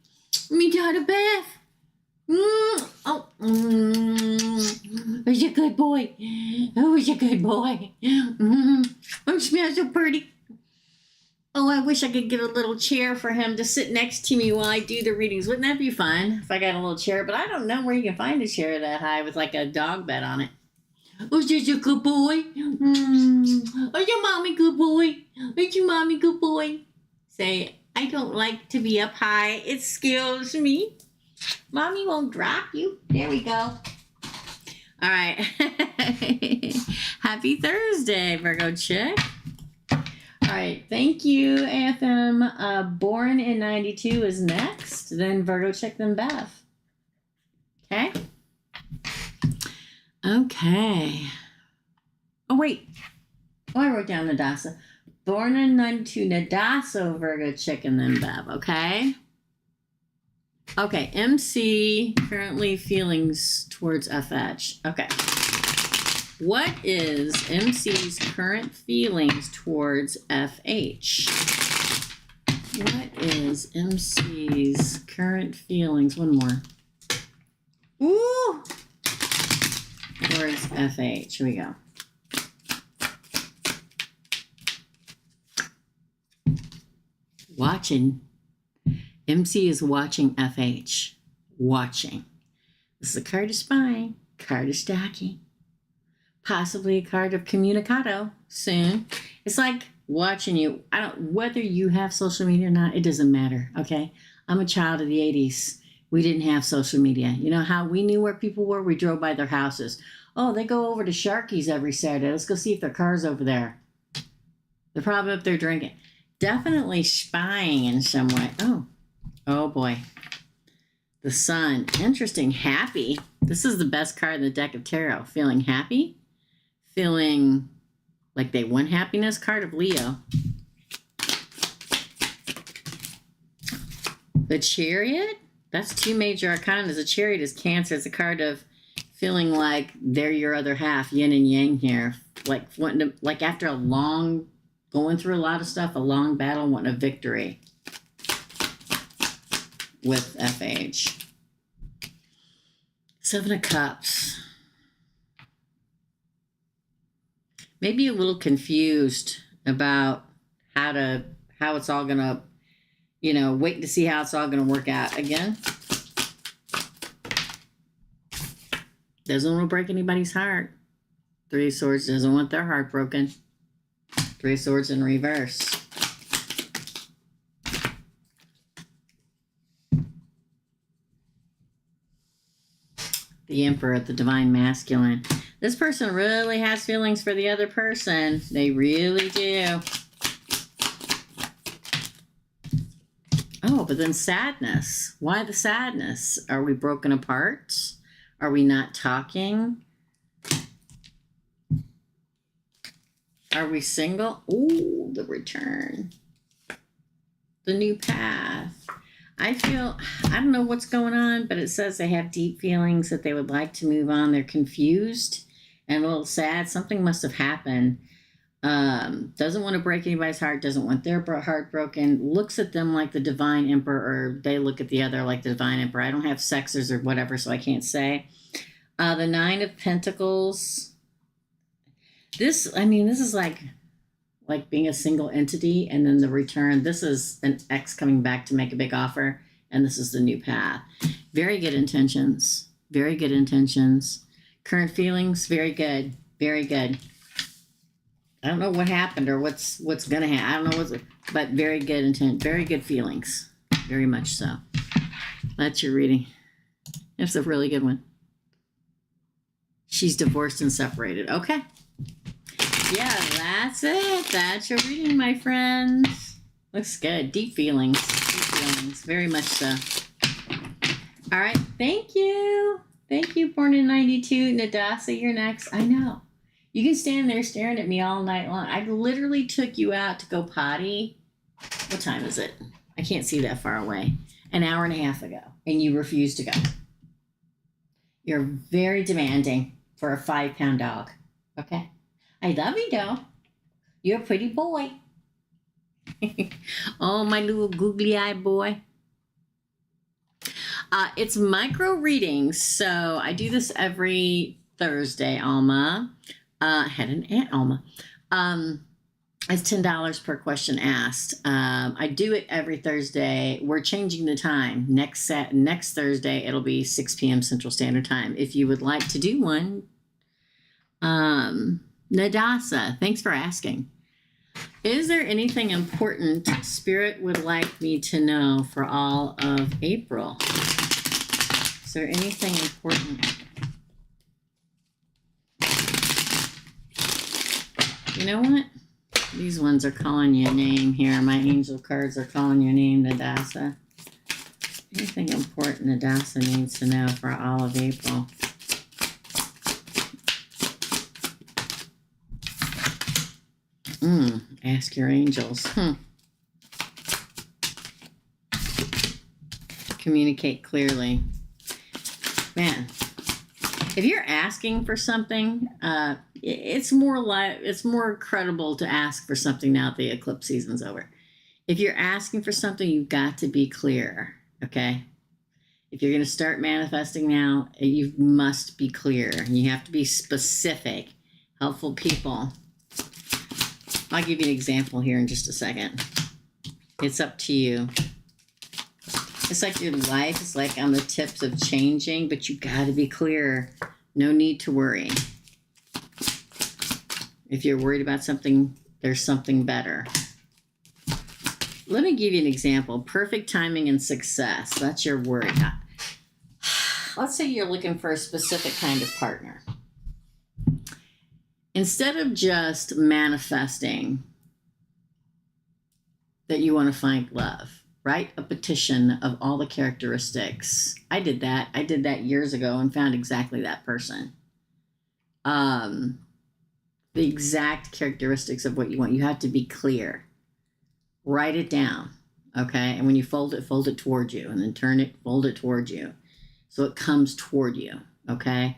Me dad a bath. Who's your good boy? Who's your good boy? Oh, smells so pretty. Oh, I wish I could get a little chair for him to sit next to me while I do the readings. Wouldn't that be fun if I got a little chair? But I don't know where you can find a chair that high with like a dog bed on it. Oh, is your good boy? Oh, your mommy good boy? Is your mommy good boy? Say, I don't like to be up high. It scares me. Mommy won't drop you. There we go. All right. Happy Thursday, Virgo chick. All right. Thank you, AFM. Born in 92 is next. Then Virgo chick, then Bev. Okay. Okay. Oh, wait. Oh, I wrote down Nadasa. Born in 92, Nadasa, Virgo chick, and then Bev. Okay. Okay, MC, currently feelings towards FH. Okay. What is MC's current feelings towards FH? What is MC's current feelings? One more. Ooh! Towards FH. Here we go. Watching. MC is watching FH. Watching. This is a card of spying, card of stalking, possibly a card of communicado soon. It's like watching you. Whether you have social media or not, it doesn't matter, okay? I'm a child of the 80s. We didn't have social media. You know how we knew where people were? We drove by their houses. Oh, they go over to Sharky's every Saturday. Let's go see if their car's over there. They're probably up there drinking. Definitely spying in some way. Oh boy. The Sun. Interesting. Happy. This is the best card in the deck of tarot. Feeling happy. Feeling like they won happiness. Card of Leo. The Chariot. That's 2 major arcana. The Chariot is Cancer. It's a card of feeling like they're your other half. Yin and yang here. Like wanting to, like after a long, going through a lot of stuff, a long battle, wanting a victory. With FH. 7 of Cups. Maybe a little confused about how it's all gonna, waiting to see how it's all gonna work out. Again, doesn't want to break anybody's heart. 3 of Swords doesn't want their heart broken. 3 of Swords in reverse. The Emperor, the Divine Masculine. This person really has feelings for the other person. They really do. Oh, but then sadness. Why the sadness? Are we broken apart? Are we not talking? Are we single? Ooh, the Return. The New Path. I don't know what's going on, but it says they have deep feelings that they would like to move on. They're confused and a little sad. Something must have happened. Doesn't want to break anybody's heart. Doesn't want their heart broken. Looks at them like the Divine Emperor, or they look at the other like the Divine Emperor. I don't have sexes or whatever, so I can't say. The 9 of Pentacles. This is like being a single entity, and then the Return. This is an ex coming back to make a big offer, and this is the New Path. Very good intentions. Very good intentions. Current feelings, very good. Very good. I don't know what happened or what's gonna happen. I don't know but very good intent. Very good feelings. Very much so. That's your reading. It's a really good one. She's divorced and separated. Okay. Yeah, that's it. That's your reading, my friends. Looks good. Deep feelings. Deep feelings. Very much so. All right. Thank you. Thank you, born in 92. Nadasa, you're next. I know. You can stand there staring at me all night long. I literally took you out to go potty. What time is it? I can't see that far away. An hour and a half ago. And you refused to go. You're very demanding for a 5-pound dog. Okay? I love you, though. You're a pretty boy. Oh, my little googly-eyed boy. It's micro readings. So I do this every Thursday, Alma. Had an Aunt Alma. It's $10 per question asked. I do it every Thursday. We're changing the time. Next Thursday, it'll be 6 p.m. Central Standard Time. If you would like to do one, Nadasa, thanks for asking. Is there anything important Spirit would like me to know for all of April? Is there anything important? You know what? These ones are calling your name here. My angel cards are calling your name, Nadasa. Anything important Nadasa needs to know for all of April? Ask your angels. Communicate clearly. Man, if you're asking for something, it's more credible to ask for something now that the eclipse season's over. If you're asking for something, you've got to be clear, okay? If you're going to start manifesting now, you must be clear. You have to be specific. Helpful people. I'll give you an example here in just a second. It's up to you. It's like your life is like on the tips of changing, but you got to be clear. No need to worry. If you're worried about something, there's something better. Let me give you an example. Perfect timing and success. That's your worry. Let's say you're looking for a specific kind of partner. instead of just manifesting that you want to find love, write a petition of all the characteristics. I did that. I did that years ago and found exactly that person. The exact characteristics of what you want. You have to be clear. Write it down, okay? And when you fold it towards you, and then turn it, fold it towards you, so it comes toward you, okay?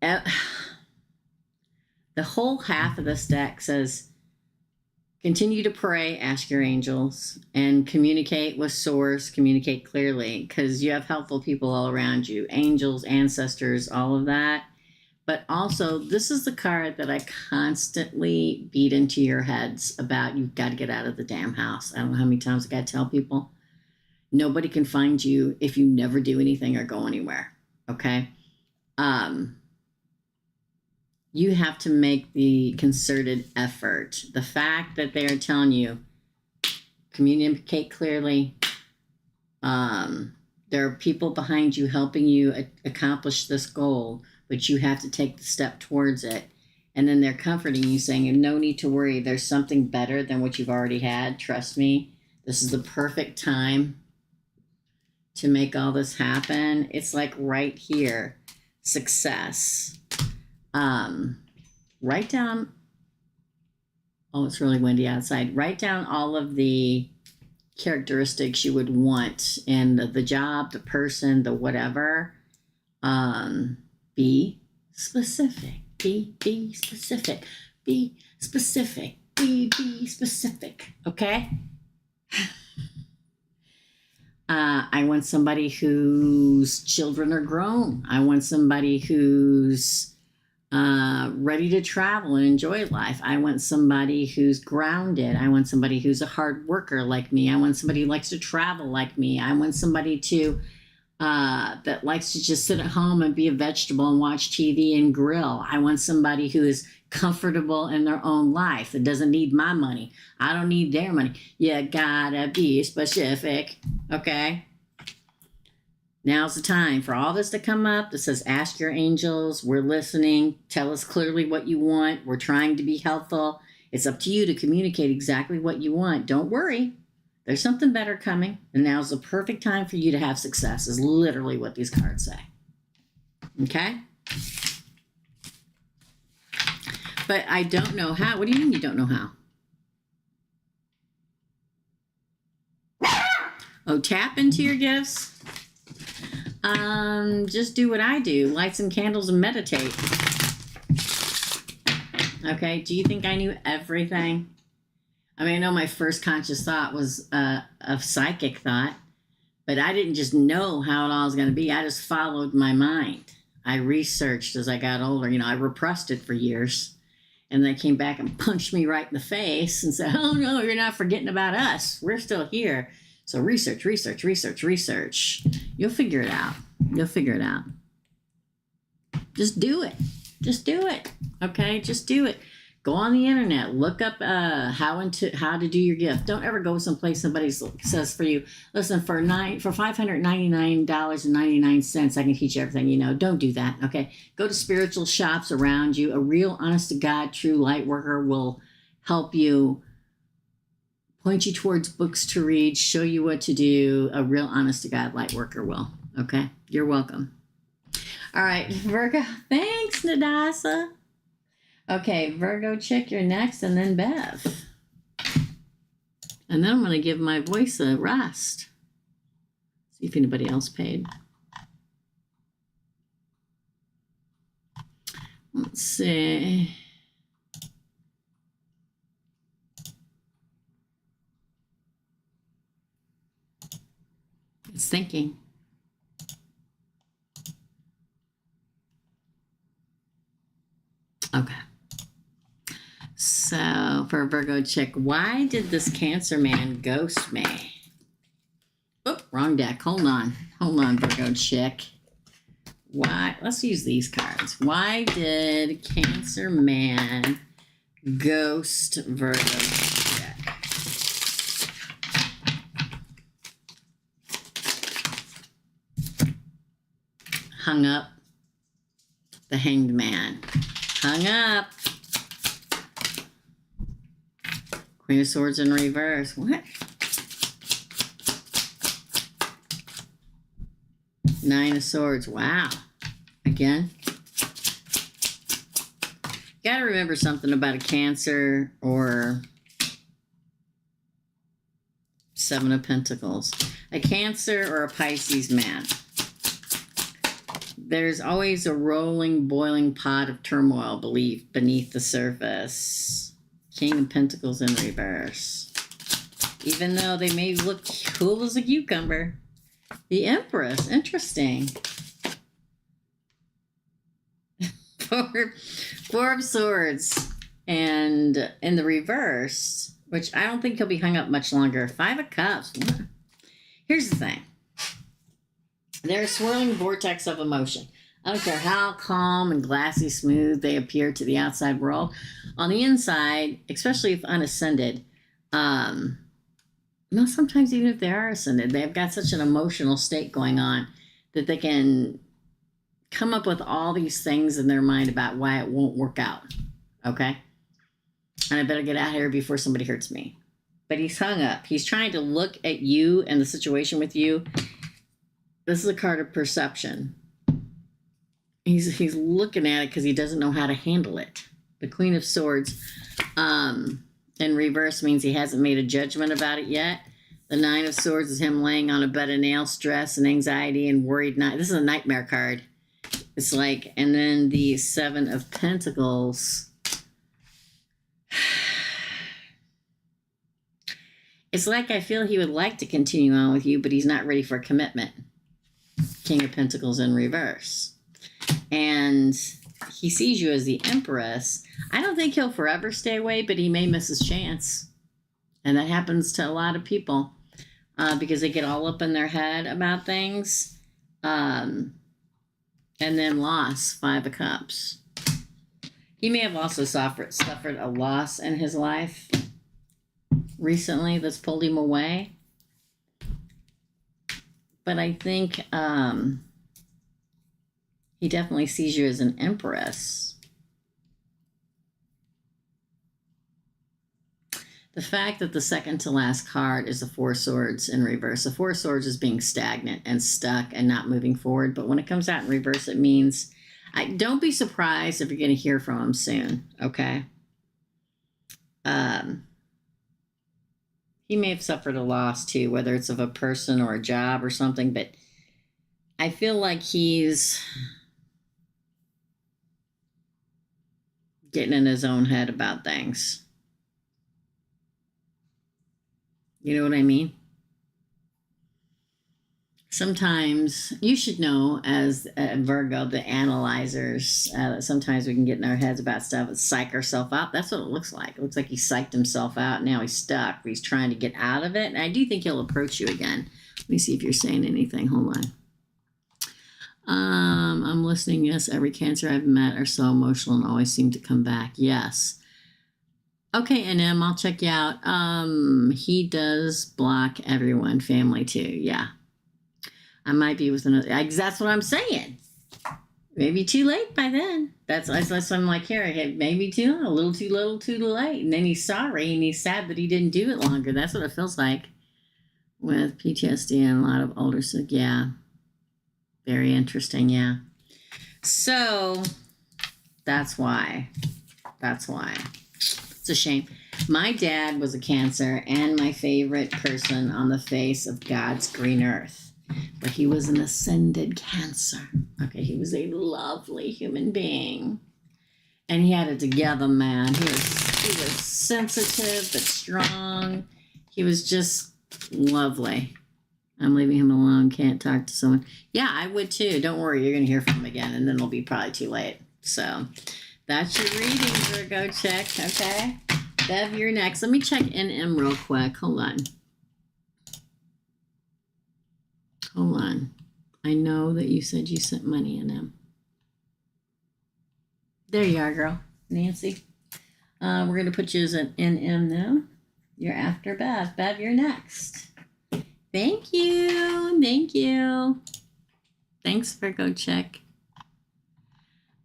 The whole half of this deck says, continue to pray, ask your angels, and communicate with Source, communicate clearly, because you have helpful people all around you, angels, ancestors, all of that. But also, this is the card that I constantly beat into your heads about, you've got to get out of the damn house. I don't know how many times I got to tell people, nobody can find you if you never do anything or go anywhere, okay? You have to make the concerted effort. The fact that they are telling you, communicate clearly. There are people behind you helping you accomplish this goal, but you have to take the step towards it. And then they're comforting you, saying, no need to worry. There's something better than what you've already had. Trust me. This is the perfect time to make all this happen. It's like right here, success. Write down, oh, it's really windy outside. Write down all of the characteristics you would want in the job, the person, the whatever. Be specific. Be specific. Be specific. Be specific. Okay? I want somebody whose children are grown. I want somebody who's ready to travel and enjoy life. I want somebody who's grounded. I want somebody who's a hard worker like me. I want somebody who likes to travel like me. I want somebody to that likes to just sit at home and be a vegetable and watch TV and grill. I want somebody who is comfortable in their own life, that doesn't need my money. I don't need their money. You gotta be specific, okay? Now's the time for all this to come up that says, ask your angels, we're listening, tell us clearly what you want, we're trying to be helpful. It's up to you to communicate exactly what you want. Don't worry. There's something better coming, and now's the perfect time for you to have success, is literally what these cards say. Okay? But I don't know how. What do you mean you don't know how? Oh, tap into your gifts? Just do what I do. Light some candles and meditate. Okay, do you think I knew everything? I mean, I know my first conscious thought was a psychic thought, but I didn't just know how it all was going to be. I just followed my mind. I researched as I got older. You know, I repressed it for years. And they came back and punched me right in the face and said, oh, no, you're not forgetting about us. We're still here. So research, research, research, research. You'll figure it out. You'll figure it out. Just do it. Just do it. Okay? Just do it. Go on the internet, look up how to do your gift. Don't ever go someplace somebody says for you, listen, for $599.99, I can teach you everything you know. Don't do that, okay? Go to spiritual shops around you. A real, honest-to-God, true light worker will help you, point you towards books to read, show you what to do. A real, honest-to-God light worker will, okay? You're welcome. All right, Virgo. Thanks, Nadasa. Okay, Virgo chick, you're next, and then Bev. And then I'm going to give my voice a rest. See if anybody else paid. Let's see. It's thinking. Okay. So for Virgo chick, why did this Cancer man ghost me? Oh, wrong deck. Hold on, Virgo chick. Why? Let's use these cards. Why did Cancer man ghost Virgo chick? Hung up. The Hanged Man. hung up. Queen of Swords in reverse. What? Nine of Swords. Wow. Again. You got to remember something about a Cancer or Seven of Pentacles. A Cancer or a Pisces man. There's always a rolling, boiling pot of turmoil beneath the surface. King of Pentacles in reverse. Even though they may look cool as a cucumber. The Empress. Interesting. Four of Swords. And in the reverse, which I don't think he'll be hung up much longer. Five of Cups. Here's the thing. They're a swirling vortex of emotion. I don't care how calm and glassy smooth they appear to the outside world. On the inside, especially if unascended, sometimes even if they are ascended, they've got such an emotional state going on that they can come up with all these things in their mind about why it won't work out. Okay? And I better get out of here before somebody hurts me. But he's hung up. He's trying to look at you and the situation with you. This is a card of perception. He's looking at it because he doesn't know how to handle it. The Queen of Swords in reverse means he hasn't made a judgment about it yet. The Nine of Swords is him laying on a bed of nails, stress and anxiety and worried night. This is a nightmare card. It's like, and then the Seven of Pentacles. It's like I feel he would like to continue on with you, but he's not ready for a commitment. King of Pentacles in reverse. And he sees you as the Empress. I don't think he'll forever stay away, but he may miss his chance. And that happens to a lot of people because they get all up in their head about things. And then loss, Five of Cups. He may have also suffered a loss in his life recently that's pulled him away. But I think he definitely sees you as an Empress. The fact that the second to last card is the Four of Swords in reverse. The Four of Swords is being stagnant and stuck and not moving forward. But when it comes out in reverse, it means don't be surprised if you're going to hear from him soon. Okay. He may have suffered a loss too, whether it's of a person or a job or something, but I feel like he's getting in his own head about things. You know what I mean? Sometimes you should know as Virgo, the analyzers, sometimes we can get in our heads about stuff and psych ourselves out. That's what it looks like. It looks like he psyched himself out. Now he's stuck. He's trying to get out of it. And I do think he'll approach you again. Let me see if you're saying anything. Hold on. I'm listening. Yes, every Cancer I've met are so emotional and always seem to come back. Yes. Okay, NM, I'll check you out. He does block everyone, family too. Yeah. I might be with another. That's what I'm saying. Maybe too late by then. That's I'm like, here, maybe a little too little, too late. And then he's sorry and he's sad that he didn't do it longer. That's what it feels like with PTSD and a lot of older stuff. Yeah. Very interesting. Yeah. So that's why. It's a shame. My dad was a Cancer and my favorite person on the face of God's green earth. But he was an ascended Cancer. Okay, he was a lovely human being. And he had it together, man. He was sensitive but strong. He was just lovely. I'm leaving him alone. Can't talk to someone. Yeah, I would too. Don't worry. You're going to hear from him again. And then it'll be probably too late. So that's your reading, Virgo. Check. Okay. Bev, you're next. Let me check NM real quick. Hold on. Hold on. I know that you said you sent money in them. There you are, girl. Nancy. We're going to put you as an NM now. You're after Bev. Bev, you're next. Thank you. Thank you. Thanks, Virgo check.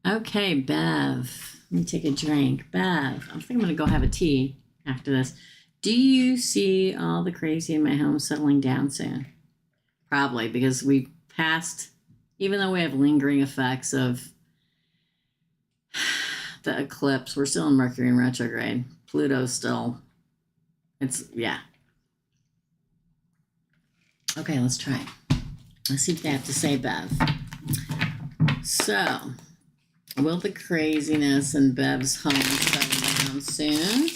Okay, Bev. Let me take a drink. Bev, I think I'm going to go have a tea after this. Do you see all the crazy in my home settling down soon? Probably, because we passed, even though we have lingering effects of the eclipse, we're still in Mercury in retrograde. Pluto's still, yeah. Okay, let's try. Let's see what they have to say, Bev. So, will the craziness in Bev's home settle down soon?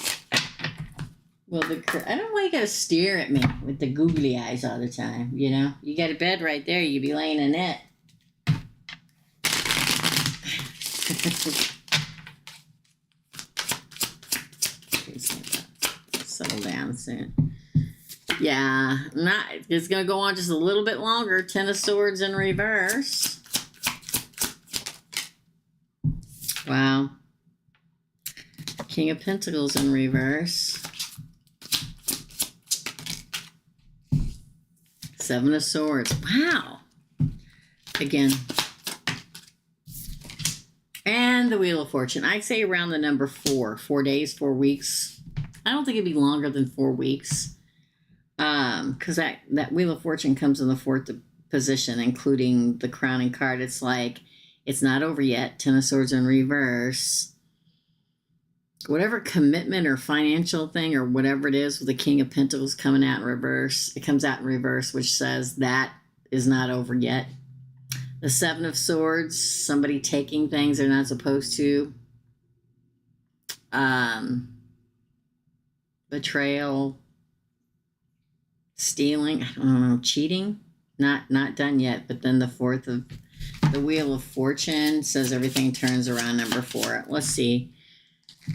Will the I don't know why you gotta stare at me with the googly eyes all the time, you know? You got a bed right there, you'd be laying in it. Settle down soon. Yeah, it's gonna go on just a little bit longer. Ten of Swords in reverse. Wow. King of Pentacles in reverse. Seven of Swords. Wow. Again. And the Wheel of Fortune. I'd say around the number 4. 4 days, 4 weeks. I don't think it'd be longer than 4 weeks. Because that Wheel of Fortune comes in the 4th position, including the crowning card. It's like, it's not over yet. Ten of Swords in reverse. Whatever commitment or financial thing or whatever it is with the King of Pentacles coming out in reverse, it comes out in reverse, which says that is not over yet. The Seven of Swords, somebody taking things they're not supposed to. Betrayal. Stealing, I don't know, cheating, not done yet. But then the 4th of the Wheel of Fortune says everything turns around number 4. Let's see.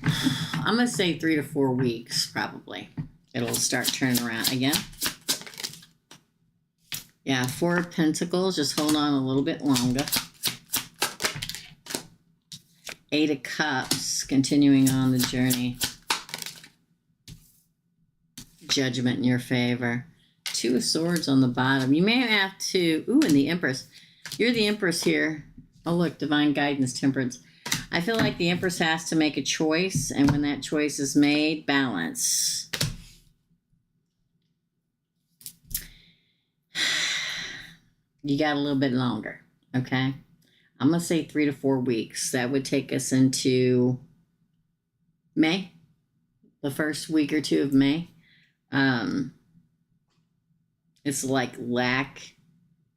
I'm gonna say 3 to 4 weeks probably. It'll start turning around again. Yeah, 4 of Pentacles. Just hold on a little bit longer. 8 of Cups. Continuing on the journey. Judgment in your favor. 2 of Swords on the bottom. You may have to... Ooh, and the Empress. You're the Empress here. Oh, look. Divine Guidance, Temperance. I feel like the Empress has to make a choice. And when that choice is made, balance. You got a little bit longer. Okay? I'm going to say 3 to 4 weeks. That would take us into May. The first week or 2 of May. It's like lack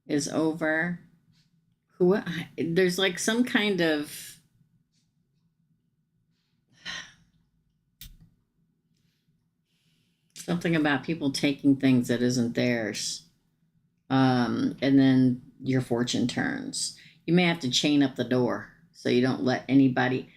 is over. There's like some kind of something about people taking things that isn't theirs. And then your fortune turns. You may have to chain up the door so you don't let anybody.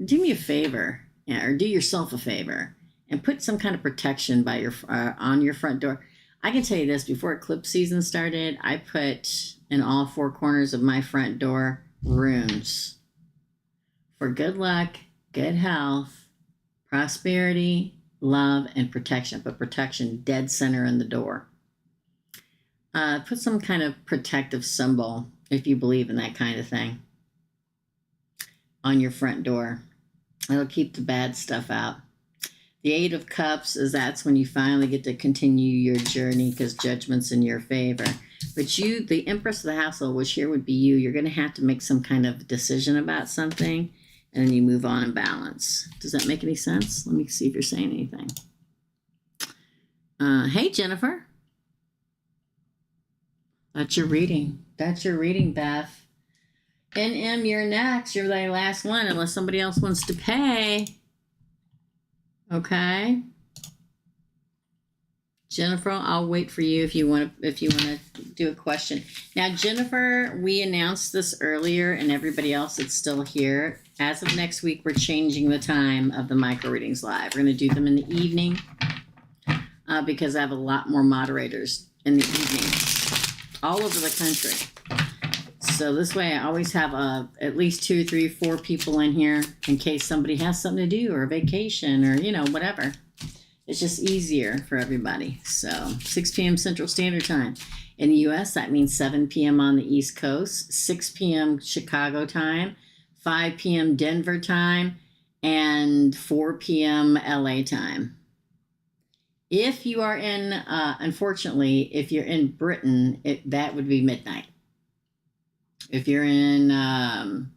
Do me a favor, or do yourself a favor, and put some kind of protection by your on your front door. I can tell you this, before eclipse season started, I put in all 4 corners of my front door runes for good luck, good health, prosperity, love, and protection. But protection dead center in the door. Put some kind of protective symbol, if you believe in that kind of thing, on your front door. It'll keep the bad stuff out. The 8 of Cups is that's when you finally get to continue your journey because judgment's in your favor. But you, the Empress of the household, which here would be you, you're going to have to make some kind of decision about something, and then you move on and balance. Does that make any sense? Let me see if you're saying anything. Hey, Jennifer. That's your reading. That's your reading, Beth. NM, you're next. You're the last one, unless somebody else wants to pay. Okay. Jennifer, I'll wait for you if you want to do a question. Now, Jennifer, we announced this earlier, and everybody else that's still here. As of next week, we're changing the time of the micro readings live. We're going to do them in the evening because I have a lot more moderators in the evening all over the country. So this way I always have at least 2, 3, 4 people in here in case somebody has something to do or a vacation or, whatever. It's just easier for everybody. So 6 p.m. Central Standard Time. In the U.S., that means 7 p.m. on the East Coast, 6 p.m. Chicago time, 5 p.m. Denver time, and 4 p.m. LA time. If you are in, unfortunately, if you're in Britain, that would be midnight. If you're in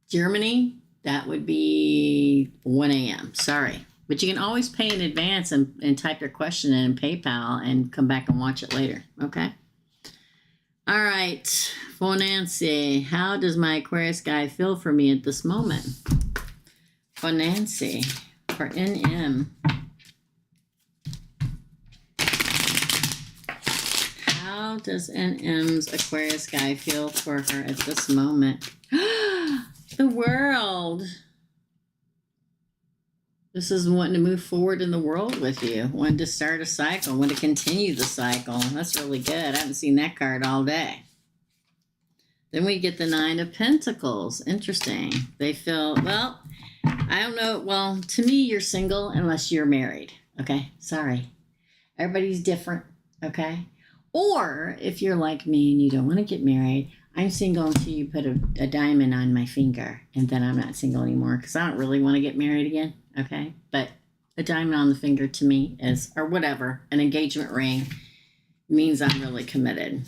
Germany, that would be 1 a.m. Sorry. But you can always pay in advance and type your question in PayPal and come back and watch it later. Okay? All right. For Nancy, how does my Aquarius guy feel for me at this moment? For Nancy, for NM. How does NM's Aquarius guy feel for her at this moment? The World. This is wanting to move forward in the world with you. Wanting to start a cycle. Want to continue the cycle. That's really good. I haven't seen that card all day. Then we get the 9 of Pentacles. Interesting. They feel, well, I don't know. Well, to me, you're single unless you're married. Okay? Sorry. Everybody's different. Okay? Or if you're like me and you don't want to get married, I'm single until you put a diamond on my finger. And then I'm not single anymore because I don't really want to get married again. Okay, but a diamond on the finger to me is, or whatever, an engagement ring means I'm really committed.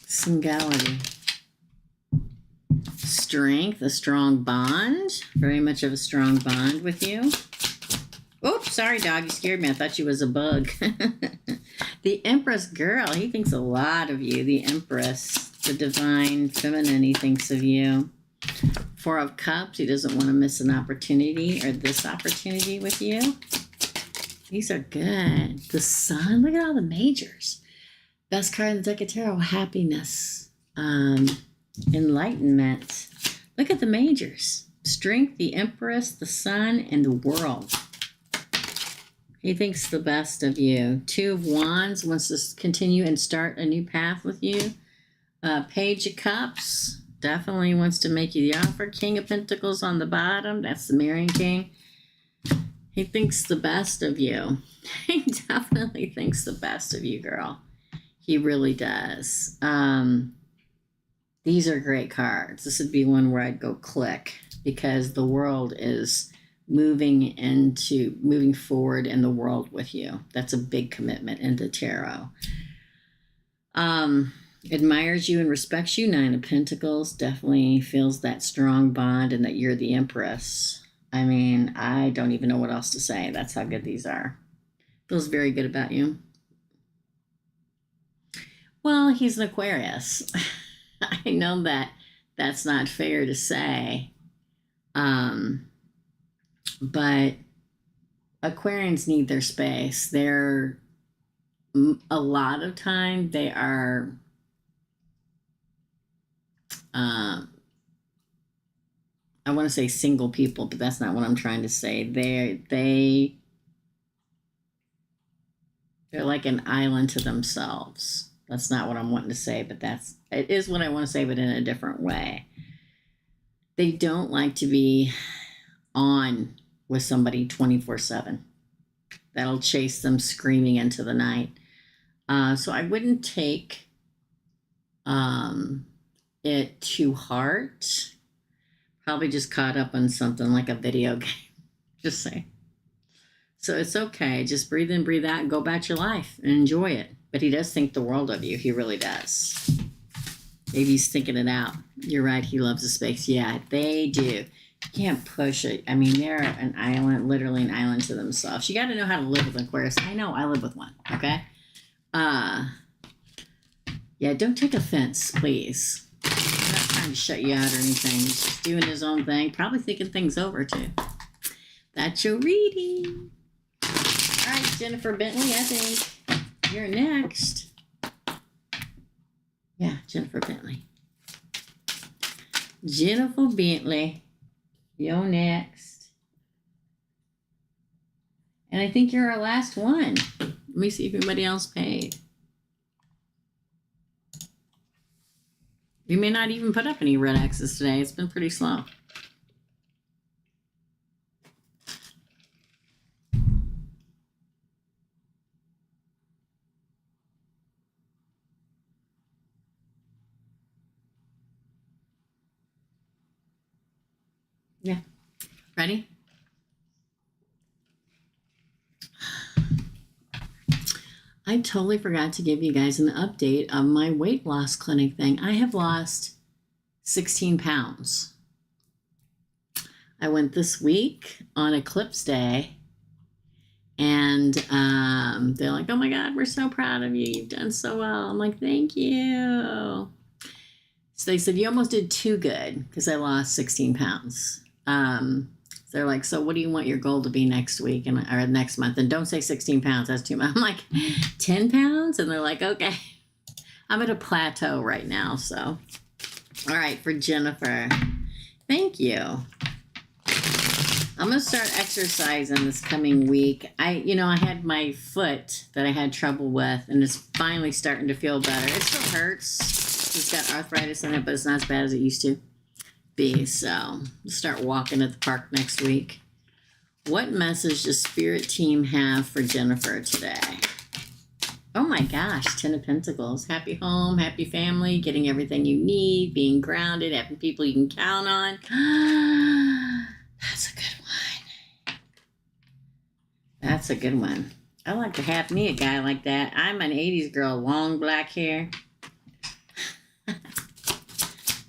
Singularity. Strength, a strong bond, very much of a strong bond with you. Oops, sorry, dog, you scared me. I thought you was a bug. The Empress girl, he thinks a lot of you. The Empress, the divine feminine, he thinks of you. 4 of Cups, he doesn't want to miss an opportunity or this opportunity with you. These are good. The Sun, look at all the majors. Best card in the deck of tarot, happiness, enlightenment. Look at the majors. Strength, the Empress, the Sun, and the World. He thinks the best of you. 2 of Wands, wants to continue and start a new path with you. Page of Cups. Definitely wants to make you the offer. King of Pentacles on the bottom. That's the marrying king. He thinks the best of you. He definitely thinks the best of you, girl. He really does. These are great cards. This would be one where I'd go click because the World is moving forward in the world with you. That's a big commitment in the tarot. Admires you and respects you. 9 of Pentacles, definitely feels that strong bond and that you're the Empress. I mean, I don't even know what else to say. That's how good these are. Feels very good about you. Well, he's an Aquarius. I know that that's not fair to say. But Aquarians need their space. They're, a lot of time, they are... I want to say single people, but that's not what I'm trying to say. They're like an island to themselves. That's not what I'm wanting to say, but it is what I want to say, but in a different way. They don't like to be on with somebody 24/7. That'll chase them screaming into the night. So I wouldn't take it to heart. Probably just caught up on something like a video game. Just saying. So it's okay. Just breathe in, breathe out, and go about your life and enjoy it. But he does think the world of you. He really does. Maybe he's thinking it out. You're right. He loves the space. Yeah, they do. You can't push it. I mean, they're an island, literally an island to themselves. You got to know how to live with Aquarius. I know. I live with one. Okay? Yeah, don't take offense, please. I'm not trying to shut you out or anything. He's just doing his own thing. Probably thinking things over, too. That's your reading. All right, Jennifer Bentley, I think you're next. Yeah, Jennifer Bentley. Jennifer Bentley, you're next. And I think you're our last one. Let me see if anybody else paid. You may not even put up any red X's today. It's been pretty slow. Yeah. Ready? I totally forgot to give you guys an update of my weight loss clinic thing. I have lost 16 pounds. I went this week on Eclipse Day, and they're like, oh my God, we're so proud of you. You've done so well. I'm like, thank you. So they said, you almost did too good, because I lost 16 pounds. They're like, so what do you want your goal to be next week or next month? And don't say 16 pounds. That's too much. I'm like, 10 pounds? And they're like, okay. I'm at a plateau right now. So, all right, for Jennifer, thank you. I'm going to start exercising this coming week. I had my foot that I had trouble with, and it's finally starting to feel better. It still hurts. It's got arthritis in it, but it's not as bad as it used to be. So I'll start walking at the park next week. What message does Spirit Team have for Jennifer today? Oh my gosh, 10 of Pentacles. Happy home, happy family, getting everything you need, being grounded, having people you can count on. That's a good one. That's a good one. I like to have me a guy like that. I'm an 80s girl, long black hair.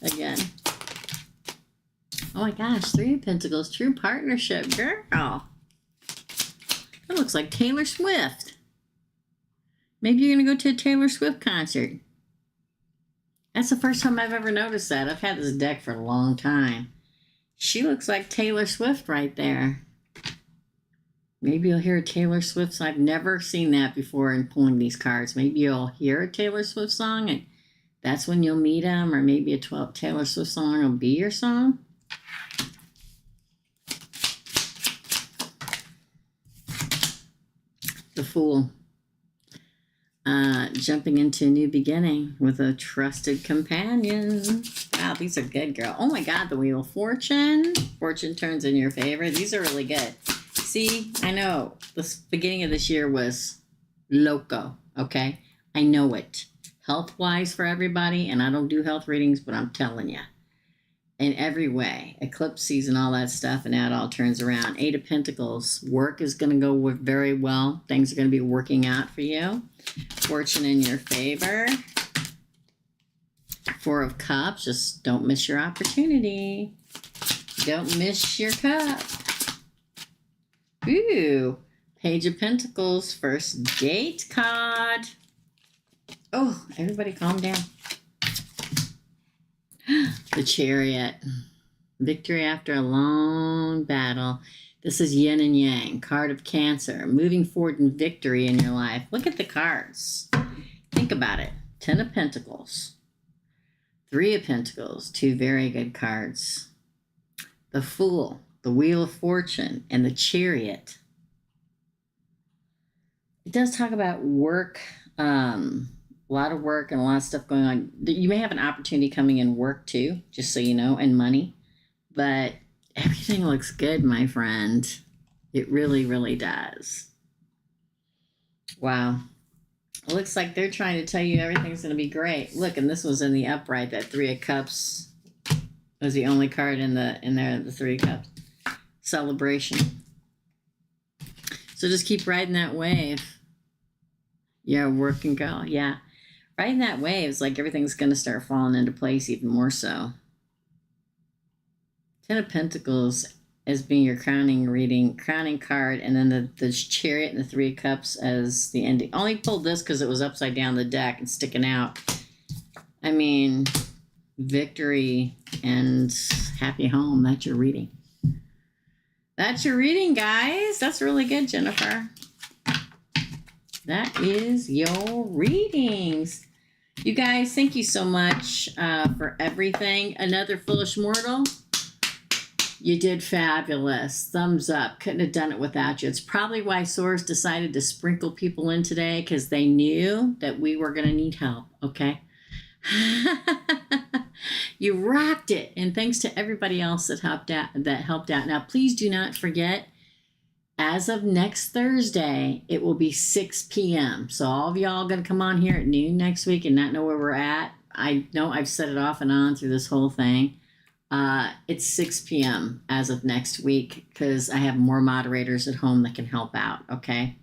Again. Oh my gosh, 3 of Pentacles, true partnership, girl. That looks like Taylor Swift. Maybe you're going to go to a Taylor Swift concert. That's the first time I've ever noticed that. I've had this deck for a long time. She looks like Taylor Swift right there. Maybe you'll hear a Taylor Swift song. I've never seen that before in pulling these cards. Maybe you'll hear a Taylor Swift song and that's when you'll meet them, or maybe a Taylor Swift song will be your song. The Fool. Jumping into a new beginning with a trusted companion. Wow, these are good, girl. Oh my God, the Wheel of Fortune. Fortune turns in your favor. These are really good. See, I know the beginning of this year was loco, okay? I know it. Health-wise for everybody, and I don't do health readings, but I'm telling you. In every way, eclipse season, all that stuff, and now it all turns around. 8 of Pentacles, work is going to go very well. Things are going to be working out for you. Fortune in your favor. 4 of Cups, just don't miss your opportunity. Don't miss your cup. Ooh, Page of Pentacles, first date card. Oh, everybody calm down. The Chariot. Victory after a long battle. This is yin and yang. Card of Cancer. Moving forward in victory in your life. Look at the cards. Think about it. 10 of Pentacles. 3 of Pentacles. 2 very good cards. The Fool. The Wheel of Fortune. And the Chariot. It does talk about work. A lot of work and a lot of stuff going on. You may have an opportunity coming in work too, just so you know, and money. But everything looks good, my friend. It really, really does. Wow. It looks like they're trying to tell you everything's going to be great. Look, and this was in the upright. That 3 of Cups was the only card in there, the 3 of Cups. Celebration. So just keep riding that wave. Yeah, work and go. Yeah. Riding that wave is like everything's going to start falling into place even more so. 10 of Pentacles as being your crowning card, and then the Chariot and the 3 of Cups as the ending. Only pulled this because it was upside down the deck and sticking out. I mean, victory and happy home. That's your reading. That's your reading, guys. That's really good, Jennifer. That is your readings. You guys, thank you so much for everything. Another Foolish Mortal. You did fabulous. Thumbs up. Couldn't have done it without you. It's probably why Source decided to sprinkle people in today, because they knew that we were going to need help, okay? You rocked it. And thanks to everybody else that helped out. Now, please do not forget, as of next Thursday, it will be 6 p.m. So all of y'all going to come on here at noon next week and not know where we're at. I know I've set it off and on through this whole thing. It's 6 p.m. as of next week because I have more moderators at home that can help out. Okay.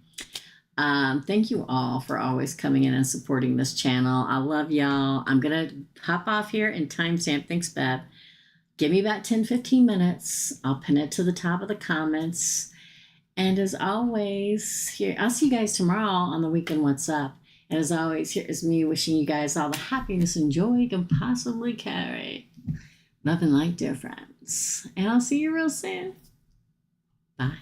Thank you all for always coming in and supporting this channel. I love y'all. I'm going to hop off here and timestamp. Thanks, Bev. Give me about 10-15 minutes. I'll pin it to the top of the comments. And as always, here, I'll see you guys tomorrow on the Weekend What's Up. And as always, here is me wishing you guys all the happiness and joy you can possibly carry. Nothing like dear friends. And I'll see you real soon. Bye.